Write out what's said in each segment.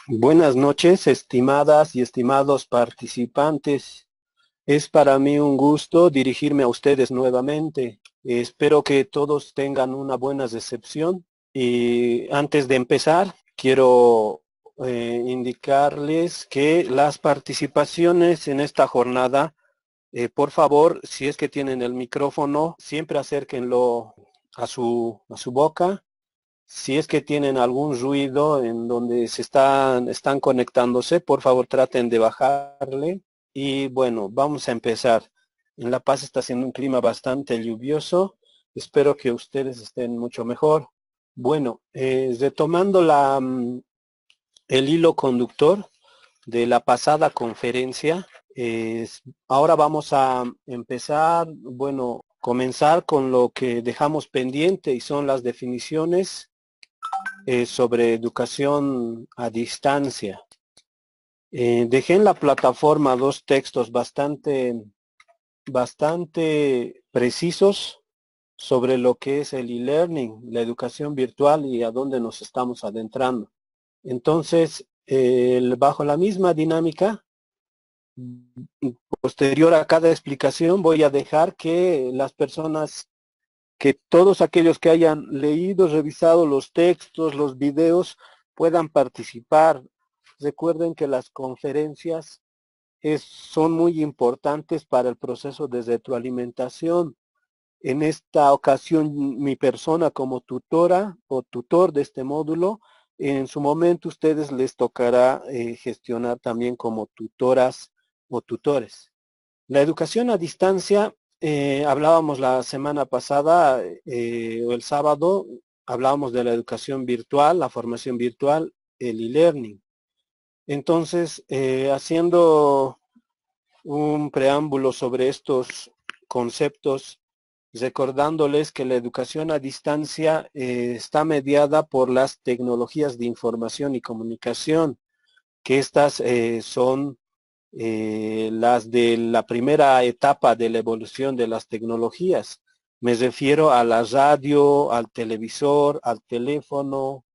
Buenas noches, estimadas y estimados participantes. Es para mí un gusto dirigirme a ustedes nuevamente. Espero que todos tengan una buena recepción. Y antes de empezar, quiero indicarles que las participaciones en esta jornada, por favor, si es que tienen el micrófono, siempre acérquenlo a su boca. Si es que tienen algún ruido en donde están conectándose, por favor traten de bajarle. Y bueno, vamos a empezar. En La Paz está haciendo un clima bastante lluvioso. Espero que ustedes estén mucho mejor. Bueno, retomando el hilo conductor de la pasada conferencia, ahora vamos a empezar, bueno, comenzar con lo que dejamos pendiente y son las definiciones sobre educación a distancia. Dejé en la plataforma dos textos bastante precisos sobre lo que es el e-learning, la educación virtual y a dónde nos estamos adentrando. Entonces, bajo la misma dinámica, posterior a cada explicación, voy a dejar que las personas, que todos aquellos que hayan leído, revisado los textos, los videos, puedan participar. Recuerden que las conferencias son muy importantes para el proceso de retroalimentación. En esta ocasión, mi persona como tutora o tutor de este módulo, en su momento ustedes les tocará gestionar también como tutoras o tutores. La educación a distancia, hablábamos la semana pasada o el sábado, hablábamos de la educación virtual, la formación virtual, el e-learning. Entonces, haciendo un preámbulo sobre estos conceptos, recordándoles que la educación a distancia está mediada por las tecnologías de información y comunicación, que estas son las de la primera etapa de la evolución de las tecnologías. Me refiero a la radio, al televisor, al teléfono,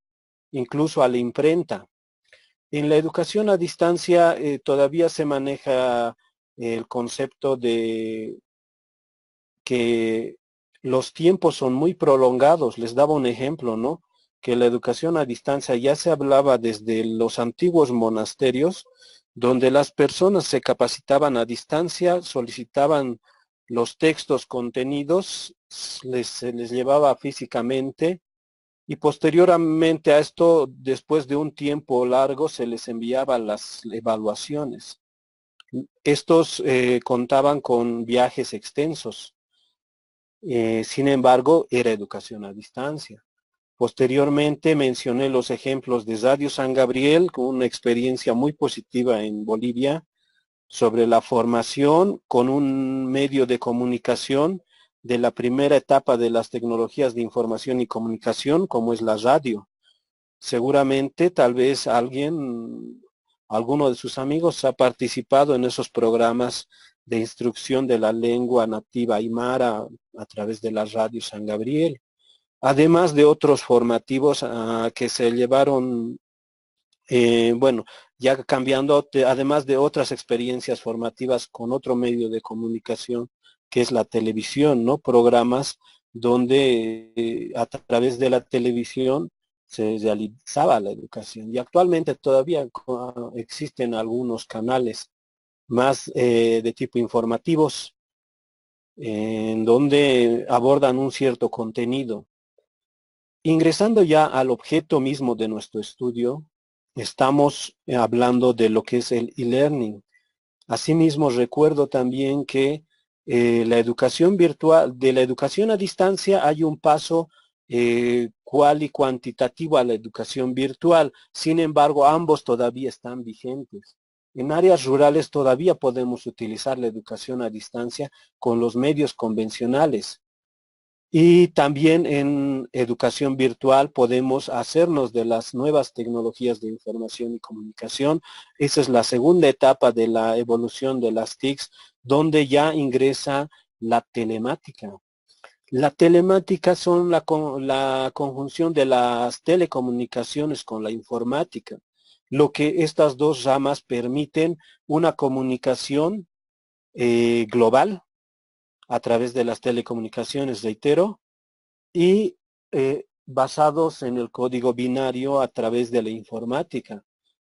incluso a la imprenta. En la educación a distancia todavía se maneja el concepto de que los tiempos son muy prolongados. Les daba un ejemplo, ¿no? Que la educación a distancia ya se hablaba desde los antiguos monasterios, donde las personas se capacitaban a distancia, solicitaban los textos contenidos, se les llevaba físicamente y posteriormente a esto, después de un tiempo largo, se les enviaba las evaluaciones. Estos contaban con viajes extensos. Sin embargo, era educación a distancia. Posteriormente mencioné los ejemplos de Radio San Gabriel, con una experiencia muy positiva en Bolivia, sobre la formación con un medio de comunicación de la primera etapa de las tecnologías de información y comunicación, como es la radio. Seguramente, tal vez alguno de sus amigos ha participado en esos programas de instrucción de la lengua nativa aymara a través de la radio San Gabriel, además de otros formativos que se llevaron, bueno, ya cambiando, además de otras experiencias formativas con otro medio de comunicación, que es la televisión, ¿no? Programas donde a través de la televisión se realizaba la educación. Y actualmente todavía existen algunos canales más de tipo informativos, en donde abordan un cierto contenido. Ingresando ya al objeto mismo de nuestro estudio, estamos hablando de lo que es el e-learning. Asimismo, recuerdo también que la educación virtual, de la educación a distancia hay un paso cual y cuantitativo a la educación virtual. Sin embargo, ambos todavía están vigentes. En áreas rurales todavía podemos utilizar la educación a distancia con los medios convencionales. Y también en educación virtual podemos hacernos de las nuevas tecnologías de información y comunicación. Esa es la segunda etapa de la evolución de las TICs, donde ya ingresa la telemática. La telemática son la conjunción de las telecomunicaciones con la informática. lo que estas dos ramas permiten una comunicación global a través de las telecomunicaciones, reitero, y basados en el código binario a través de la informática,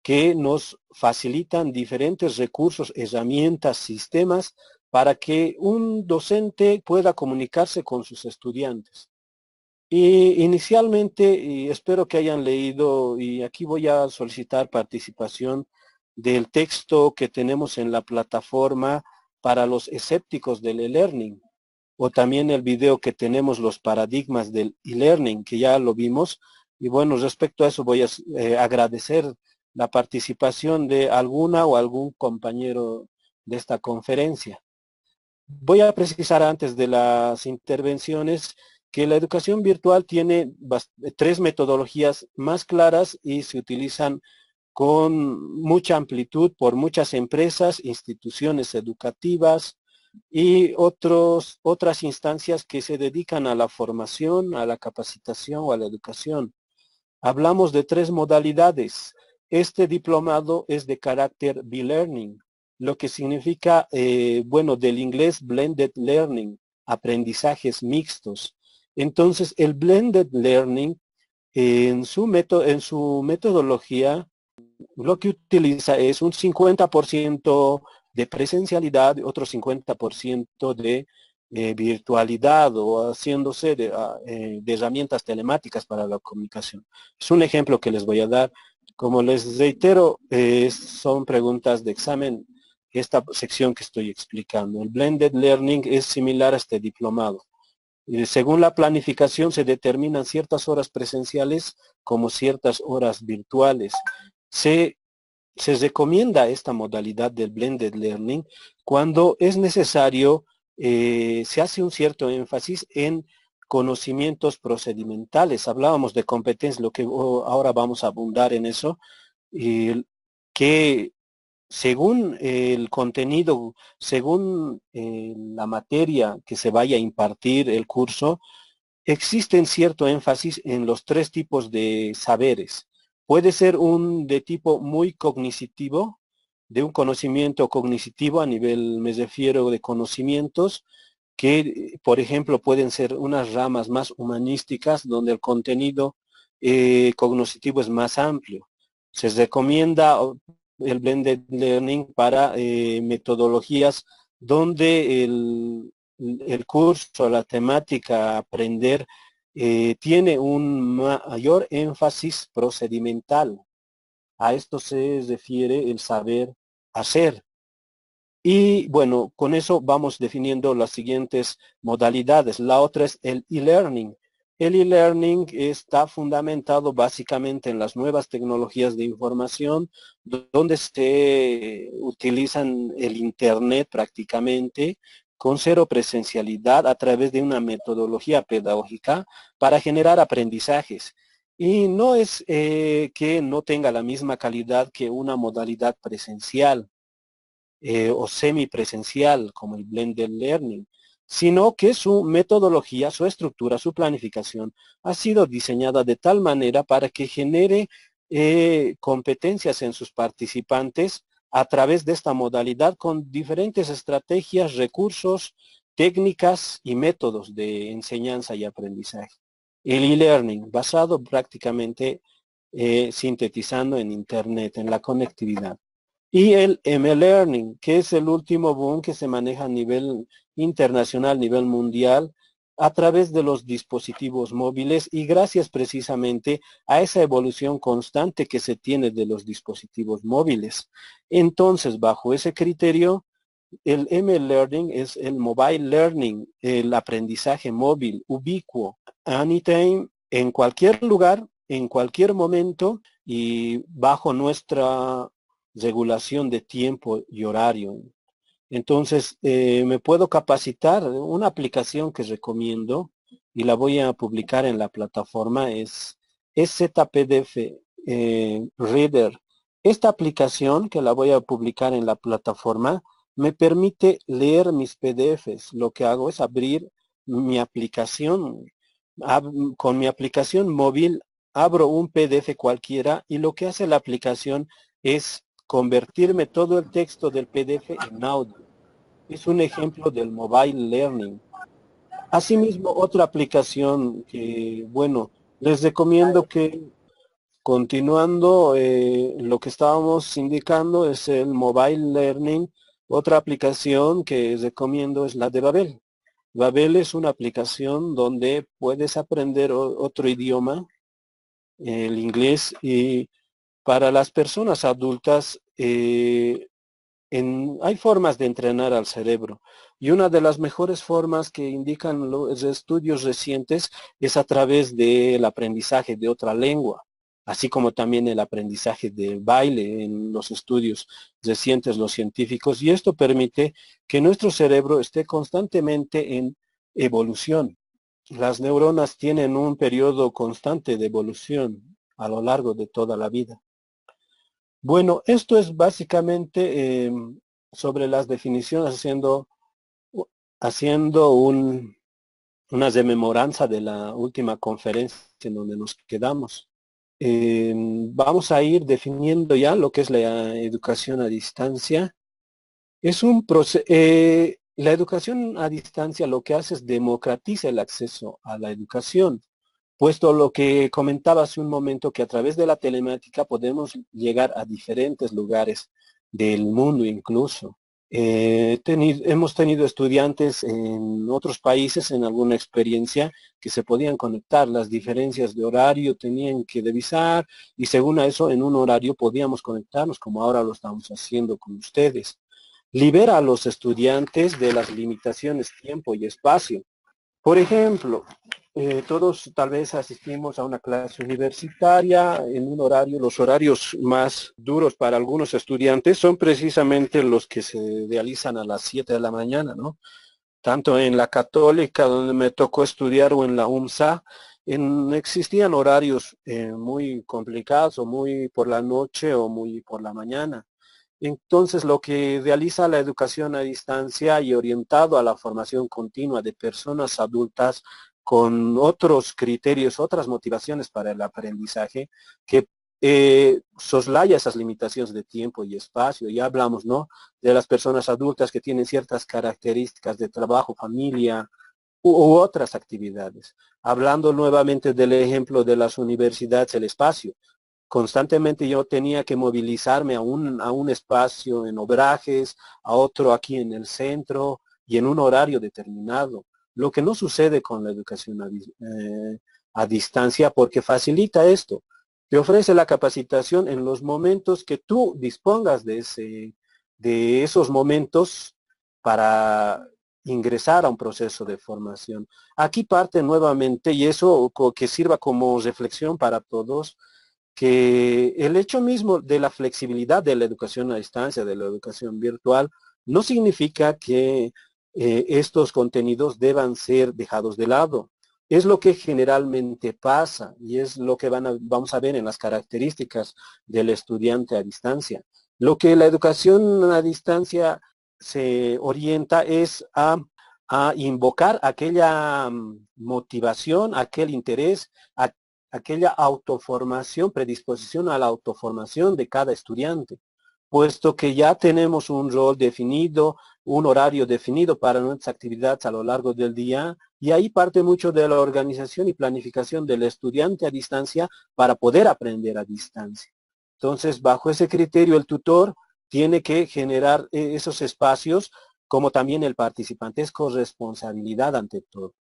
que nos facilitan diferentes recursos, herramientas, sistemas para que un docente pueda comunicarse con sus estudiantes. Y inicialmente, y espero que hayan leído, y aquí voy a solicitar participación del texto que tenemos en la plataforma para los escépticos del e-learning, o también el video que tenemos, los paradigmas del e-learning, que ya lo vimos. Y bueno, respecto a eso voy a agradecer la participación de alguna o algún compañero de esta conferencia. Voy a precisar antes de las intervenciones que la educación virtual tiene tres metodologías más claras y se utilizan con mucha amplitud por muchas empresas, instituciones educativas y otras instancias que se dedican a la formación, a la capacitación o a la educación. Hablamos de tres modalidades. Este diplomado es de carácter B-Learning, lo que significa, bueno, del inglés Blended Learning, aprendizajes mixtos. Entonces, el Blended Learning, en su metodología, lo que utiliza es un 50% de presencialidad, otro 50% de virtualidad o haciéndose de herramientas telemáticas para la comunicación. Es un ejemplo que les voy a dar. Como les reitero, son preguntas de examen esta sección que estoy explicando. El Blended Learning es similar a este diplomado. Según la planificación se determinan ciertas horas presenciales como ciertas horas virtuales. Se recomienda esta modalidad del Blended Learning cuando es necesario, se hace un cierto énfasis en conocimientos procedimentales. Hablábamos de competencias, lo que ahora vamos a abundar en eso, que según el contenido, según la materia que se vaya a impartir el curso, existen cierto énfasis en los tres tipos de saberes. Puede ser un de tipo muy cognitivo, de un conocimiento cognitivo a nivel, me refiero, de conocimientos, que por ejemplo pueden ser unas ramas más humanísticas donde el contenido cognitivo es más amplio. Se recomienda el blended learning para metodologías donde el curso, la temática, aprender, tiene un mayor énfasis procedimental. A esto se refiere el saber hacer. Y bueno, con eso vamos definiendo las siguientes modalidades. La otra es el e-learning. El e-learning está fundamentado básicamente en las nuevas tecnologías de información, donde se utilizan el Internet prácticamente con cero presencialidad a través de una metodología pedagógica para generar aprendizajes. Y no es que no tenga la misma calidad que una modalidad presencial o semipresencial como el Blended Learning, sino que su metodología, su estructura, su planificación ha sido diseñada de tal manera para que genere competencias en sus participantes a través de esta modalidad con diferentes estrategias, recursos, técnicas y métodos de enseñanza y aprendizaje. El e-learning, basado prácticamente sintetizando en Internet, en la conectividad. Y el M-Learning, que es el último boom que se maneja a nivel internacional, a nivel mundial, a través de los dispositivos móviles y gracias precisamente a esa evolución constante que se tiene de los dispositivos móviles. Entonces, bajo ese criterio, el M-Learning es el Mobile Learning, el aprendizaje móvil, ubicuo, anytime, en cualquier lugar, en cualquier momento y bajo nuestra regulación de tiempo y horario. Entonces, me puedo capacitar. Una aplicación que recomiendo y la voy a publicar en la plataforma es ZPDF Reader. Esta aplicación que la voy a publicar en la plataforma me permite leer mis PDFs. Lo que hago es abrir mi aplicación. Con mi aplicación móvil abro un PDF cualquiera y lo que hace la aplicación es convertirme todo el texto del PDF en audio. Es un ejemplo del mobile learning. Asimismo, otra aplicación que, bueno, les recomiendo que continuando lo que estábamos indicando es el mobile learning. Otra aplicación que recomiendo es la de Babel. Babel es una aplicación donde puedes aprender otro idioma, el inglés, y para las personas adultas hay formas de entrenar al cerebro. Y una de las mejores formas que indican los estudios recientes es a través del aprendizaje de otra lengua, así como también el aprendizaje del baile en los estudios recientes, los científicos. Y esto permite que nuestro cerebro esté constantemente en evolución. Las neuronas tienen un periodo constante de evolución a lo largo de toda la vida. Bueno, esto es básicamente sobre las definiciones, haciendo una rememoranza de la última conferencia en donde nos quedamos. Vamos a ir definiendo ya lo que es la educación a distancia. Es un proceso, la educación a distancia lo que hace es democratiza el acceso a la educación, puesto lo que comentaba hace un momento, que a través de la telemática podemos llegar a diferentes lugares del mundo incluso. Hemos tenido estudiantes en otros países en alguna experiencia que se podían conectar, las diferencias de horario tenían que revisar y según a eso en un horario podíamos conectarnos como ahora lo estamos haciendo con ustedes. Libera a los estudiantes de las limitaciones tiempo y espacio. Por ejemplo, todos tal vez asistimos a una clase universitaria en un horario, los horarios más duros para algunos estudiantes son precisamente los que se realizan a las 7 de la mañana, ¿no? Tanto en la Católica, donde me tocó estudiar, o en la UMSA, existían horarios muy complicados, o muy por la noche o muy por la mañana. Entonces, lo que realiza la educación a distancia y orientado a la formación continua de personas adultas con otros criterios, otras motivaciones para el aprendizaje, que soslaya esas limitaciones de tiempo y espacio. Ya hablamos, ¿no?, de las personas adultas que tienen ciertas características de trabajo, familia u otras actividades. Hablando nuevamente del ejemplo de las universidades, el espacio. Constantemente yo tenía que movilizarme a un espacio en Obrajes, a otro aquí en el centro y en un horario determinado, lo que no sucede con la educación a distancia, porque facilita esto. Te ofrece la capacitación en los momentos que tú dispongas de esos momentos para ingresar a un proceso de formación. Aquí parte nuevamente, y eso que sirva como reflexión para todos, que el hecho mismo de la flexibilidad de la educación a distancia, de la educación virtual, no significa que estos contenidos deban ser dejados de lado. Es lo que generalmente pasa y es lo que vamos a ver en las características del estudiante a distancia. Lo que la educación a distancia se orienta es a invocar aquella motivación, aquel interés, aquella autoformación, predisposición a la autoformación de cada estudiante, puesto que ya tenemos un rol definido, un horario definido para nuestras actividades a lo largo del día, y ahí parte mucho de la organización y planificación del estudiante a distancia para poder aprender a distancia. Entonces, bajo ese criterio, el tutor tiene que generar esos espacios, como también el participante. Es corresponsabilidad ante todo.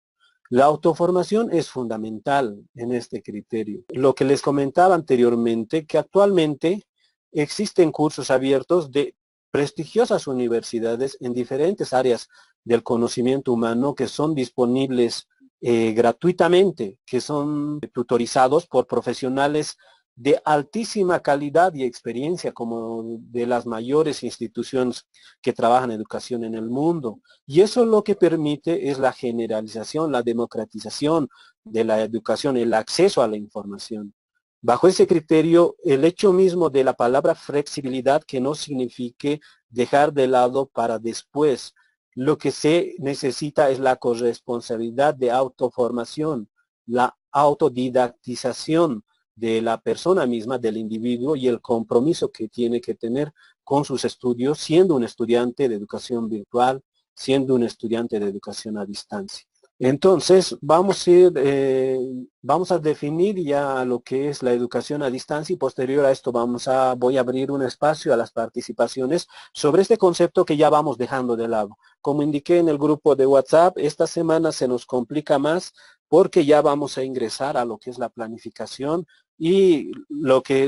La autoformación es fundamental en este criterio. Lo que les comentaba anteriormente, que actualmente existen cursos abiertos de prestigiosas universidades en diferentes áreas del conocimiento humano que son disponibles gratuitamente, que son tutorizados por profesionales de altísima calidad y experiencia, como de las mayores instituciones que trabajan educación en el mundo. Y eso lo que permite es la generalización, la democratización de la educación, el acceso a la información. Bajo ese criterio, el hecho mismo de la palabra flexibilidad, que no signifique dejar de lado para después. Lo que se necesita es la corresponsabilidad de autoformación, la autodidactización, de la persona misma, del individuo y el compromiso que tiene que tener con sus estudios, siendo un estudiante de educación virtual, siendo un estudiante de educación a distancia. Entonces, vamos a definir ya lo que es la educación a distancia y posterior a esto voy a abrir un espacio a las participaciones sobre este concepto que ya vamos dejando de lado. Como indiqué en el grupo de WhatsApp, esta semana se nos complica más porque ya vamos a ingresar a lo que es la planificación y lo que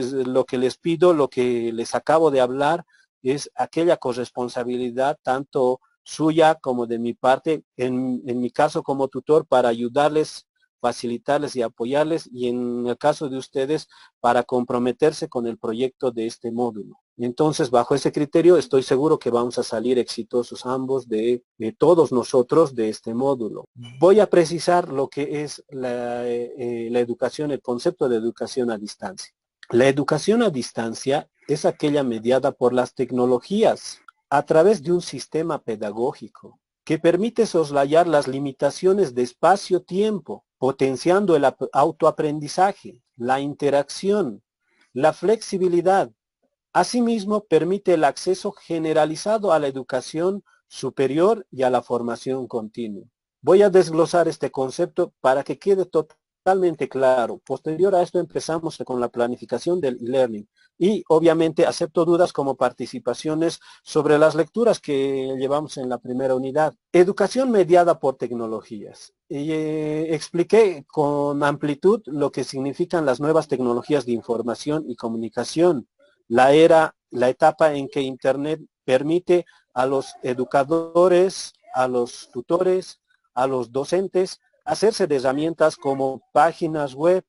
les pido, lo que les acabo de hablar es aquella corresponsabilidad tanto suya como de mi parte, en mi caso como tutor, para ayudarles, facilitarles y apoyarles, y en el caso de ustedes, para comprometerse con el proyecto de este módulo. Entonces, bajo ese criterio, estoy seguro que vamos a salir exitosos ambos de todos nosotros de este módulo. Voy a precisar lo que es la educación, el concepto de educación a distancia. La educación a distancia es aquella mediada por las tecnologías, a través de un sistema pedagógico que permite soslayar las limitaciones de espacio-tiempo, potenciando el autoaprendizaje, la interacción, la flexibilidad. Asimismo, permite el acceso generalizado a la educación superior y a la formación continua. Voy a desglosar este concepto para que quede totalmente claro. Posterior a esto empezamos con la planificación del e-learning y obviamente acepto dudas como participaciones sobre las lecturas que llevamos en la primera unidad. Educación mediada por tecnologías. Expliqué con amplitud lo que significan las nuevas tecnologías de información y comunicación. La etapa en que Internet permite a los educadores, a los tutores, a los docentes, hacerse de herramientas como páginas web,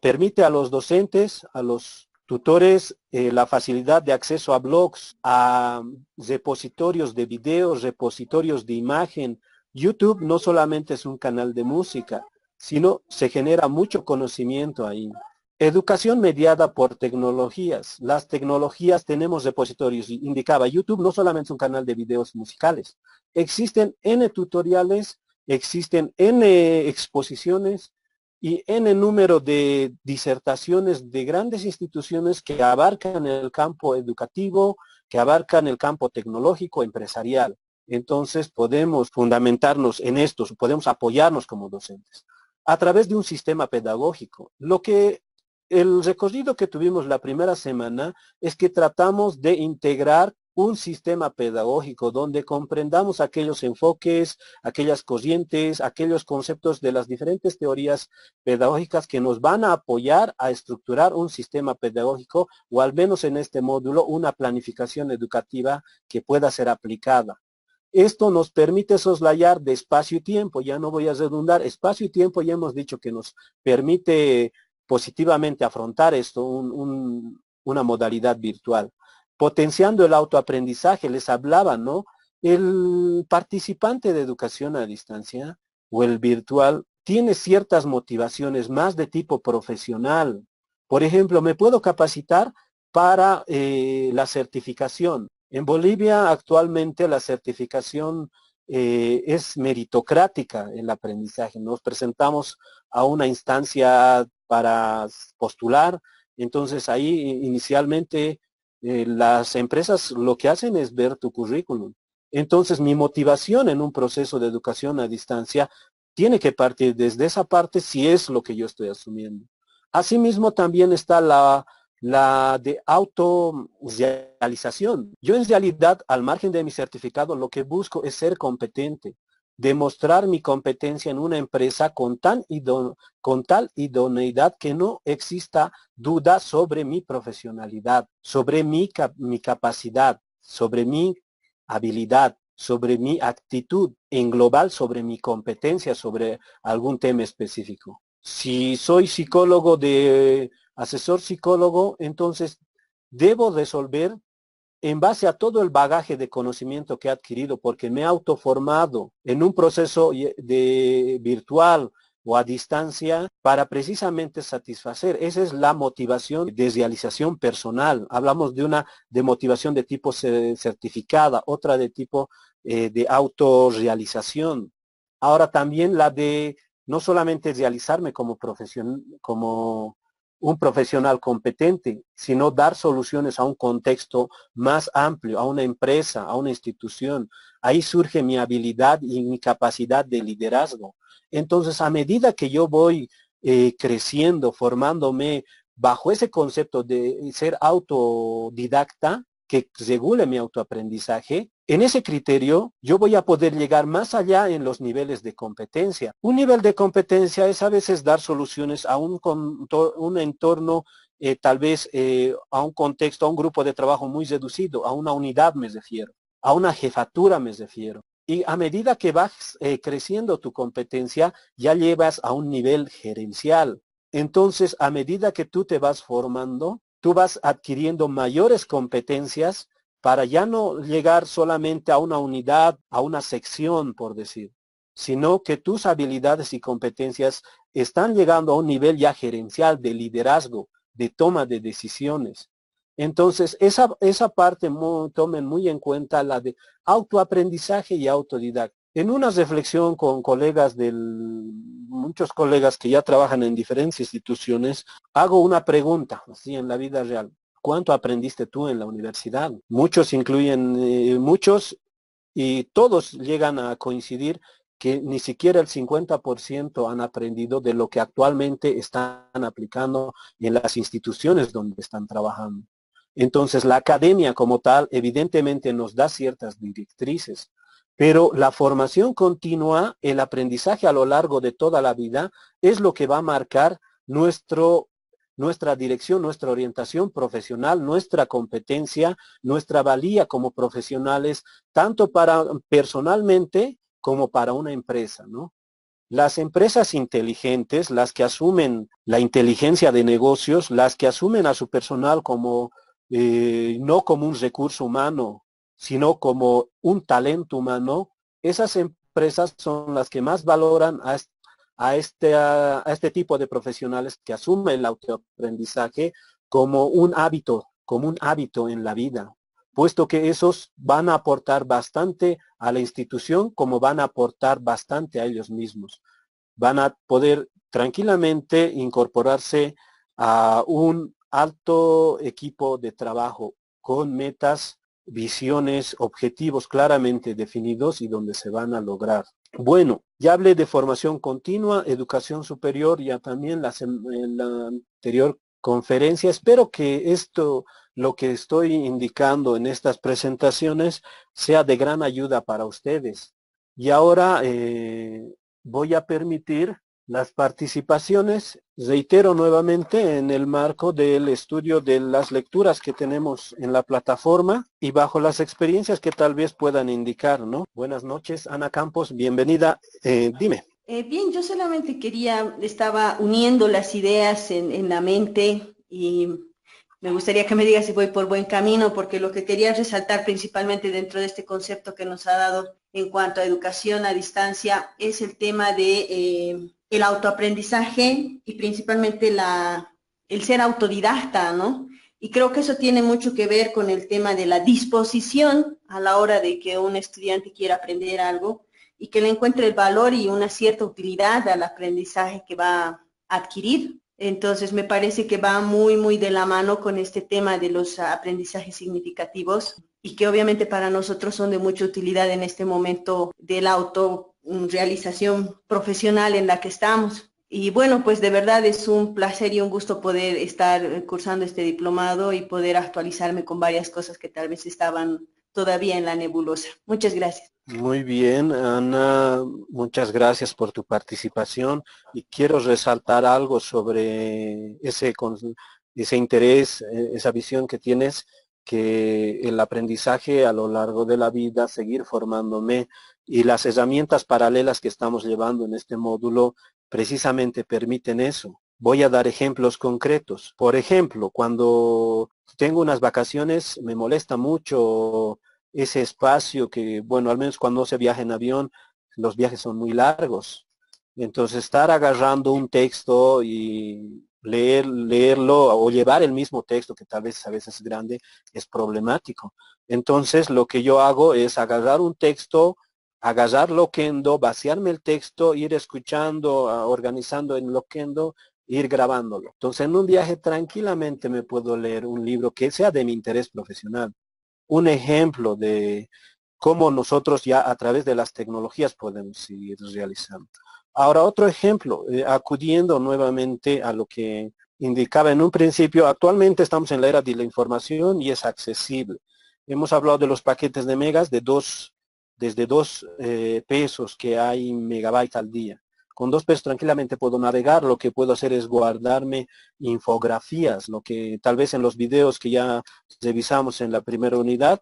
permite a los docentes, a los tutores, la facilidad de acceso a blogs, a repositorios de videos, repositorios de imagen. YouTube no solamente es un canal de música, sino se genera mucho conocimiento ahí. Educación mediada por tecnologías. Las tecnologías tenemos repositorios. Indicaba, YouTube no solamente es un canal de videos musicales. Existen N tutoriales, existen N exposiciones y N número de disertaciones de grandes instituciones que abarcan el campo educativo, que abarcan el campo tecnológico, empresarial. Entonces podemos fundamentarnos en esto, podemos apoyarnos como docentes a través de un sistema pedagógico. El recorrido que tuvimos la primera semana es que tratamos de integrar un sistema pedagógico donde comprendamos aquellos enfoques, aquellas corrientes, aquellos conceptos de las diferentes teorías pedagógicas que nos van a apoyar a estructurar un sistema pedagógico o al menos en este módulo una planificación educativa que pueda ser aplicada. Esto nos permite soslayar de espacio y tiempo, ya no voy a redundar, espacio y tiempo ya hemos dicho que nos permite positivamente afrontar esto, una modalidad virtual. Potenciando el autoaprendizaje, les hablaba, ¿no? El participante de educación a distancia o el virtual tiene ciertas motivaciones más de tipo profesional. Por ejemplo, me puedo capacitar para la certificación. En Bolivia actualmente la certificación es meritocrática el aprendizaje. Nos presentamos a una instancia para postular, entonces ahí inicialmente las empresas lo que hacen es ver tu currículum. Entonces mi motivación en un proceso de educación a distancia tiene que partir desde esa parte si es lo que yo estoy asumiendo. Asimismo también está la de autorrealización. Yo en realidad, al margen de mi certificado, lo que busco es ser competente, demostrar mi competencia en una empresa con tal idoneidad que no exista duda sobre mi profesionalidad, sobre mi capacidad, sobre mi habilidad, sobre mi actitud, en global sobre mi competencia, sobre algún tema específico. Si soy psicólogo asesor psicólogo, entonces debo resolver en base a todo el bagaje de conocimiento que he adquirido, porque me he autoformado en un proceso de virtual o a distancia para precisamente satisfacer. Esa es la motivación de realización personal. Hablamos de una de motivación de tipo certificada, otra de tipo de autorrealización. Ahora también la de no solamente realizarme como profesión, como un profesional competente, sino dar soluciones a un contexto más amplio, a una empresa, a una institución. Ahí surge mi habilidad y mi capacidad de liderazgo. Entonces, a medida que yo voy creciendo, formándome bajo ese concepto de ser autodidacta, que regule mi autoaprendizaje, en ese criterio yo voy a poder llegar más allá en los niveles de competencia. Un nivel de competencia es a veces dar soluciones a un entorno, tal vez a un contexto, a un grupo de trabajo muy reducido, a una unidad me refiero, a una jefatura me refiero. Y a medida que vas creciendo tu competencia, ya llevas a un nivel gerencial. Entonces, a medida que tú te vas formando, tú vas adquiriendo mayores competencias para ya no llegar solamente a una unidad, a una sección, por decir, sino que tus habilidades y competencias están llegando a un nivel ya gerencial de liderazgo, de toma de decisiones. Entonces, esa parte tomen muy en cuenta la de autoaprendizaje y autodidacta. En una reflexión con muchos colegas que ya trabajan en diferentes instituciones, hago una pregunta, así en la vida real. ¿Cuánto aprendiste tú en la universidad? Muchos incluyen, muchos y todos llegan a coincidir que ni siquiera el 50% han aprendido de lo que actualmente están aplicando en las instituciones donde están trabajando. Entonces, la academia como tal, evidentemente nos da ciertas directrices, pero la formación continua, el aprendizaje a lo largo de toda la vida, es lo que va a marcar nuestra dirección, nuestra orientación profesional, nuestra competencia, nuestra valía como profesionales, tanto para personalmente como para una empresa, ¿no? Las empresas inteligentes, las que asumen la inteligencia de negocios, las que asumen a su personal como no como un recurso humano, sino como un talento humano, esas empresas son las que más valoran a este tipo de profesionales que asumen el autoaprendizaje como un hábito en la vida, puesto que esos van a aportar bastante a la institución como van a aportar bastante a ellos mismos. Van a poder tranquilamente incorporarse a un alto equipo de trabajo con metas, visiones, objetivos claramente definidos y donde se van a lograr. Bueno, ya hablé de formación continua, educación superior, ya también en la anterior conferencia. Espero que esto, lo que estoy indicando en estas presentaciones, sea de gran ayuda para ustedes. Y ahora voy a permitir las participaciones, reitero nuevamente, en el marco del estudio de las lecturas que tenemos en la plataforma y bajo las experiencias que tal vez puedan indicar, ¿no? Buenas noches, Ana Campos, bienvenida. Dime. Bien, yo solamente estaba uniendo las ideas en la mente y me gustaría que me digas si voy por buen camino, porque lo que quería resaltar principalmente dentro de este concepto que nos ha dado en cuanto a educación a distancia es el tema de el autoaprendizaje y principalmente el ser autodidacta, ¿no? Y creo que eso tiene mucho que ver con el tema de la disposición a la hora de que un estudiante quiera aprender algo y que le encuentre el valor y una cierta utilidad al aprendizaje que va a adquirir. Entonces, me parece que va muy, muy de la mano con este tema de los aprendizajes significativos y que obviamente para nosotros son de mucha utilidad en este momento de la autorrealización profesional en la que estamos. Y bueno, pues de verdad es un placer y un gusto poder estar cursando este diplomado y poder actualizarme con varias cosas que tal vez estaban todavía en la nebulosa. Muchas gracias. Muy bien, Ana, muchas gracias por tu participación y quiero resaltar algo sobre ese interés, esa visión que tienes, que el aprendizaje a lo largo de la vida, seguir formándome y las herramientas paralelas que estamos llevando en este módulo precisamente permiten eso. Voy a dar ejemplos concretos. Por ejemplo, cuando tengo unas vacaciones, me molesta mucho ese espacio que, bueno, al menos cuando se viaja en avión, los viajes son muy largos. Entonces, estar agarrando un texto y leerlo o llevar el mismo texto, que tal vez a veces es grande, es problemático. Entonces, lo que yo hago es agarrar un texto, agarrar Loquendo, vaciarme el texto, ir escuchando, organizando en Loquendo ir grabándolo. Entonces, en un viaje tranquilamente me puedo leer un libro que sea de mi interés profesional. Un ejemplo de cómo nosotros ya a través de las tecnologías podemos ir realizando. Ahora, otro ejemplo, acudiendo nuevamente a lo que indicaba en un principio, actualmente estamos en la era de la información y es accesible. Hemos hablado de los paquetes de megas desde 2 pesos que hay megabytes al día. Con 2 pesos tranquilamente puedo navegar, lo que puedo hacer es guardarme infografías, lo que tal vez en los videos que ya revisamos en la primera unidad,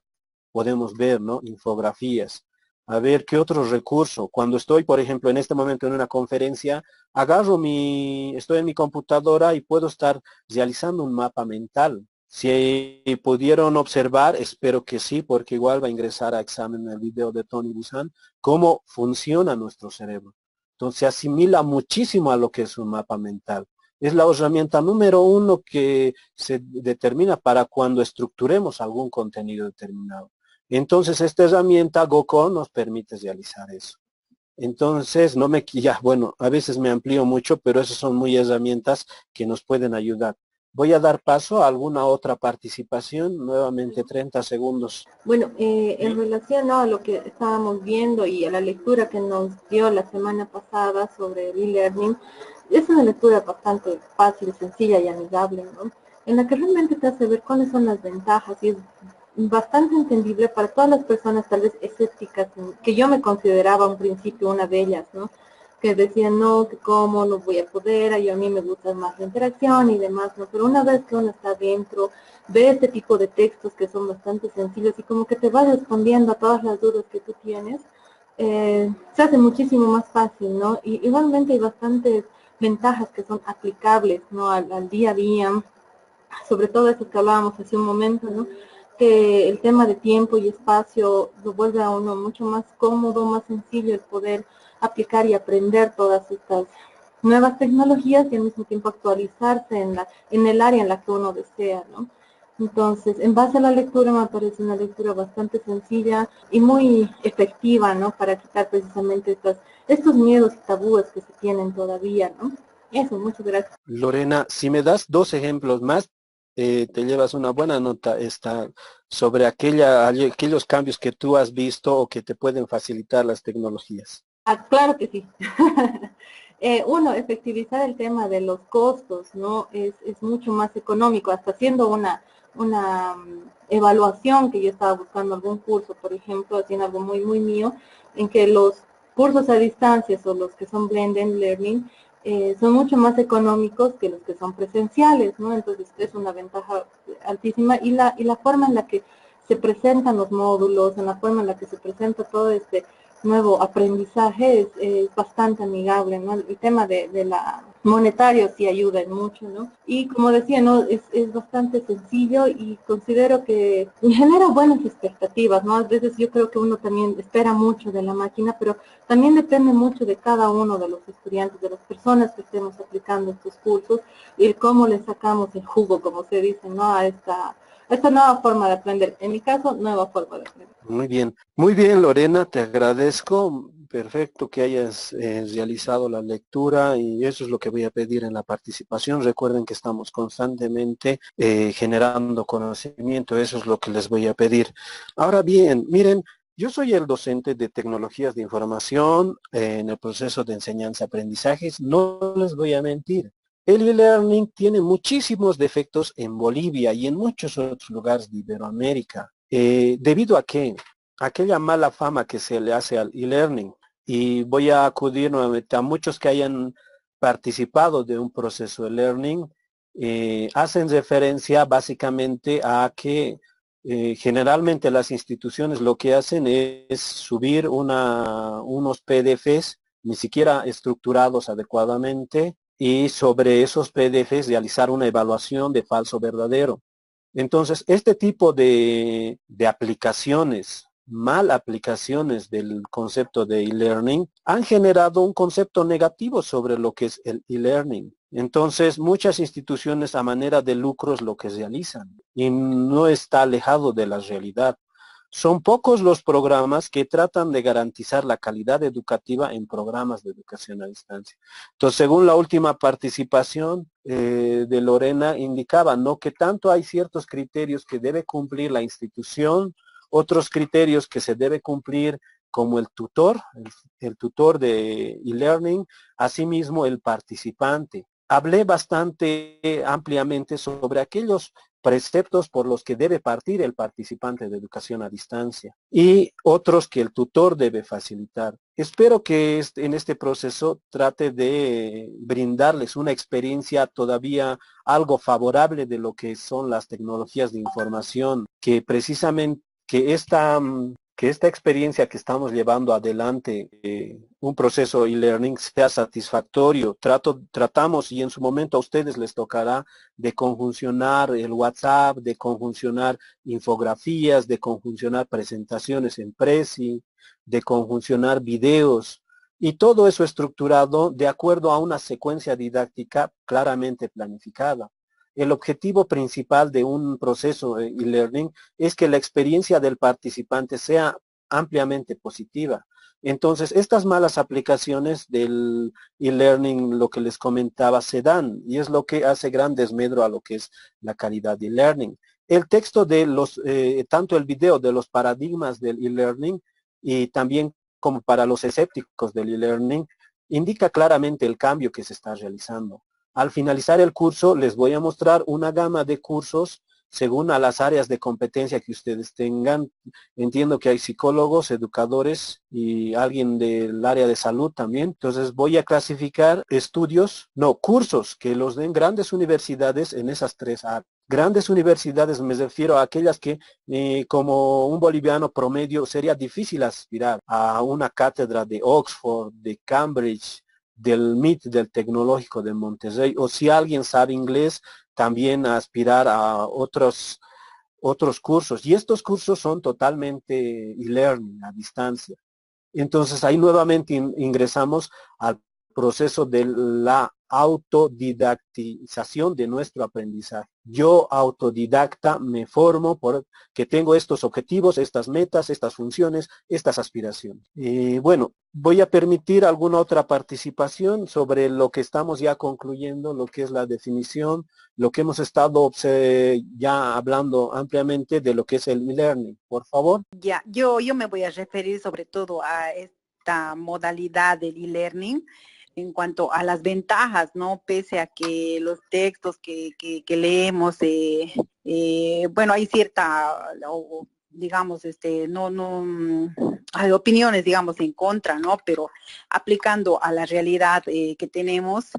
podemos ver, ¿no? Infografías. A ver qué otro recurso. Cuando estoy, por ejemplo, en este momento en una conferencia, estoy en mi computadora y puedo estar realizando un mapa mental. Si pudieron observar, espero que sí, porque igual va a ingresar a examen el video de Tony Buzan, cómo funciona nuestro cerebro. Entonces se asimila muchísimo a lo que es un mapa mental. Es la herramienta número uno que se determina para cuando estructuremos algún contenido determinado. Entonces esta herramienta GoCo nos permite realizar eso. Entonces, bueno, a veces me amplío mucho, pero esas son muy herramientas que nos pueden ayudar. Voy a dar paso a alguna otra participación, nuevamente 30 segundos. Bueno, en relación, ¿no?, a lo que estábamos viendo y a la lectura que nos dio la semana pasada sobre el e-learning, es una lectura bastante fácil, sencilla y amigable, ¿no?, en la que realmente te hace ver cuáles son las ventajas y es bastante entendible para todas las personas tal vez escépticas, que yo me consideraba a un principio una de ellas, ¿no?, que decían, no, que cómo, no voy a poder, a mí me gusta más la interacción y demás, ¿no? Pero una vez que uno está dentro, ve este tipo de textos que son bastante sencillos y como que te va respondiendo a todas las dudas que tú tienes, se hace muchísimo más fácil, ¿no? Y igualmente hay bastantes ventajas que son aplicables, ¿no?, al día a día, sobre todo eso que hablábamos hace un momento, ¿no?, que el tema de tiempo y espacio lo vuelve a uno mucho más cómodo, más sencillo el poder aplicar y aprender todas estas nuevas tecnologías y al mismo tiempo actualizarse en el área en la que uno desea, ¿no? Entonces, en base a la lectura me parece una lectura bastante sencilla y muy efectiva, ¿no?, para quitar precisamente estos miedos y tabúes que se tienen todavía, ¿no? Eso, muchas gracias. Lorena, si me das 2 ejemplos más, te llevas una buena nota sobre aquellos cambios que tú has visto o que te pueden facilitar las tecnologías. Claro que sí. Uno, efectivizar el tema de los costos, ¿no? Es mucho más económico, hasta haciendo una evaluación que yo estaba buscando algún curso, por ejemplo, haciendo algo muy, muy mío, en que los cursos a distancia o los que son blended learning son mucho más económicos que los que son presenciales, ¿no? Entonces es una ventaja altísima y la forma en la que se presentan los módulos, en la forma en la que se presenta todo este nuevo aprendizaje es bastante amigable, ¿no? El tema de la monetario sí ayuda en mucho, ¿no? Y como decía, ¿no?, es bastante sencillo y considero que genera buenas expectativas, ¿no? A veces yo creo que uno también espera mucho de la máquina, pero también depende mucho de cada uno de los estudiantes, de las personas que estemos aplicando estos cursos y cómo le sacamos el jugo, como se dice, ¿no?, a esta nueva forma de aprender. En mi caso, nueva forma de aprender. Muy bien, Lorena, te agradezco. Perfecto que hayas realizado la lectura y eso es lo que voy a pedir en la participación. Recuerden que estamos constantemente generando conocimiento, eso es lo que les voy a pedir. Ahora bien, miren, yo soy el docente de tecnologías de información en el proceso de enseñanza-aprendizajes. No les voy a mentir. El e-learning tiene muchísimos defectos en Bolivia y en muchos otros lugares de Iberoamérica. ¿Debido a qué? Aquella mala fama que se le hace al e-learning. Y voy a acudir nuevamente a muchos que hayan participado de un proceso de learning, hacen referencia básicamente a que generalmente las instituciones lo que hacen es subir unos PDFs, ni siquiera estructurados adecuadamente, y sobre esos PDFs realizar una evaluación de falso verdadero. Entonces, este tipo de aplicaciones, mal aplicaciones del concepto de e-learning, han generado un concepto negativo sobre lo que es el e-learning. Entonces, muchas instituciones a manera de lucros lo que realizan y no está alejado de la realidad. Son pocos los programas que tratan de garantizar la calidad educativa en programas de educación a distancia. Entonces, según la última participación de Lorena, indicaba, ¿no?, que tanto hay ciertos criterios que debe cumplir la institución, otros criterios que se debe cumplir como el tutor de e-learning, asimismo el participante. Hablé bastante ampliamente sobre aquellos preceptos por los que debe partir el participante de educación a distancia y otros que el tutor debe facilitar. Espero que en este proceso trate de brindarles una experiencia todavía algo favorable de lo que son las tecnologías de información, que precisamente que esta experiencia que estamos llevando adelante, un proceso e-learning, sea satisfactorio. Tratamos, y en su momento a ustedes les tocará, de conjuncionar el WhatsApp, de conjuncionar infografías, de conjuncionar presentaciones en Prezi, de conjuncionar videos, y todo eso estructurado de acuerdo a una secuencia didáctica claramente planificada. El objetivo principal de un proceso e-learning es que la experiencia del participante sea ampliamente positiva. Entonces, estas malas aplicaciones del e-learning, lo que les comentaba, se dan, y es lo que hace gran desmedro a lo que es la calidad de e-learning. El texto de tanto el video de los paradigmas del e-learning y también como para los escépticos del e-learning, indica claramente el cambio que se está realizando. Al finalizar el curso les voy a mostrar una gama de cursos según a las áreas de competencia que ustedes tengan. Entiendo que hay psicólogos, educadores y alguien del área de salud también. Entonces voy a clasificar cursos que los den grandes universidades en esas tres áreas. Grandes universidades me refiero a aquellas que como un boliviano promedio sería difícil aspirar a una cátedra de Oxford, de Cambridge, del MIT, del Tecnológico de Monterrey, o si alguien sabe inglés, también a aspirar a otros cursos. Y estos cursos son totalmente e-learning, a distancia. Entonces ahí nuevamente ingresamos al proceso de la autodidactización de nuestro aprendizaje. Yo autodidacta me formo porque tengo estos objetivos, estas metas, estas funciones, estas aspiraciones. Bueno, voy a permitir alguna otra participación sobre lo que estamos ya concluyendo, lo que es la definición, lo que hemos estado ya hablando ampliamente de lo que es el e-learning. Por favor. Ya, yo me voy a referir sobre todo a esta modalidad del e-learning en cuanto a las ventajas, ¿no? Pese a que los textos que leemos, bueno, hay cierta, digamos, hay opiniones, digamos, en contra, ¿no? Pero aplicando a la realidad que tenemos,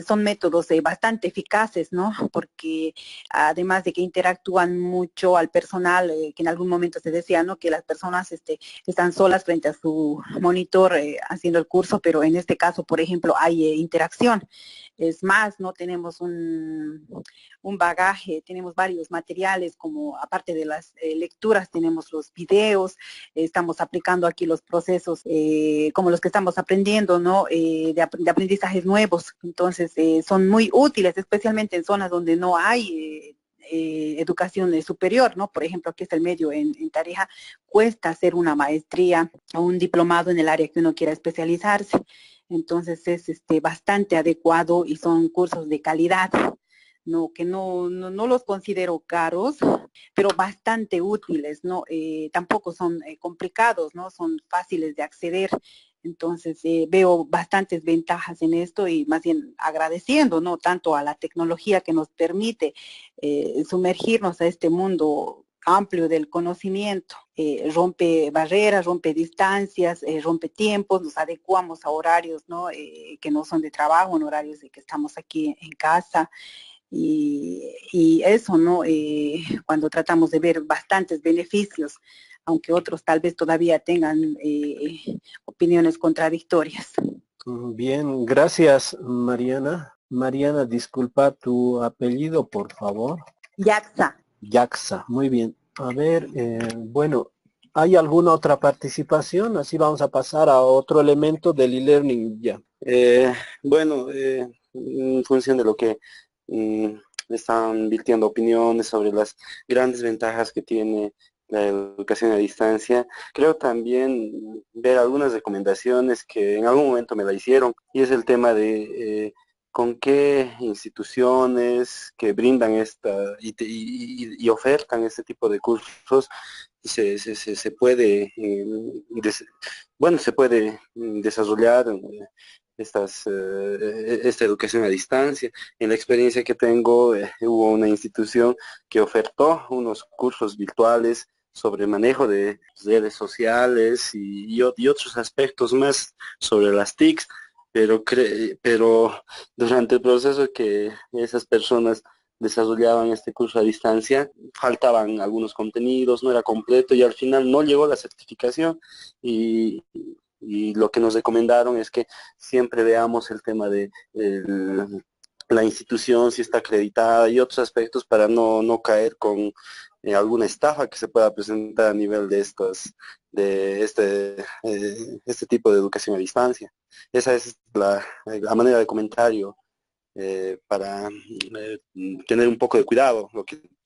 son métodos bastante eficaces, ¿no? Porque además de que interactúan mucho al personal, que en algún momento se decía, ¿no?, que las personas están solas frente a su monitor haciendo el curso, pero en este caso, por ejemplo, hay interacción. Es más, ¿no? Tenemos un bagaje, tenemos varios materiales, como aparte de las lecturas, tenemos los videos, estamos aplicando aquí los procesos como los que estamos aprendiendo, ¿no? De aprendizajes nuevos. Entonces, son muy útiles, especialmente en zonas donde no hay educación superior, ¿no? Por ejemplo, aquí está el medio en Tarija, cuesta hacer una maestría o un diplomado en el área que uno quiera especializarse. Entonces es bastante adecuado y son cursos de calidad, ¿no? Que no los considero caros, pero bastante útiles, ¿no? Tampoco son complicados, ¿no? Son fáciles de acceder. Entonces veo bastantes ventajas en esto y más bien agradeciendo, ¿no?, tanto a la tecnología que nos permite sumergirnos a este mundo amplio del conocimiento, rompe barreras, rompe distancias, rompe tiempos, nos adecuamos a horarios, ¿no?, que no son de trabajo, en horarios de que estamos aquí en casa. Y eso, ¿no? Cuando tratamos de ver bastantes beneficios, aunque otros tal vez todavía tengan opiniones contradictorias. Bien, gracias, Mariana. Mariana, disculpa tu apellido, por favor. Yaxa. Yaxa, muy bien. A ver, bueno, ¿hay alguna otra participación? Así vamos a pasar a otro elemento del e-learning ya. Bueno, en función de lo que están virtiendo opiniones sobre las grandes ventajas que tiene la educación a distancia. Creo también ver algunas recomendaciones que en algún momento me la hicieron, y es el tema de con qué instituciones que brindan y ofertan este tipo de cursos se puede, se puede desarrollar esta educación a distancia. En la experiencia que tengo, hubo una institución que ofertó unos cursos virtuales sobre manejo de redes sociales y otros aspectos más sobre las TICs, pero durante el proceso que esas personas desarrollaban este curso a distancia, faltaban algunos contenidos, no era completo y al final no llegó la certificación y, y lo que nos recomendaron es que siempre veamos el tema de la institución, si está acreditada y otros aspectos para no caer con alguna estafa que se pueda presentar a nivel de este tipo de educación a distancia. Esa es la manera de comentario para tener un poco de cuidado,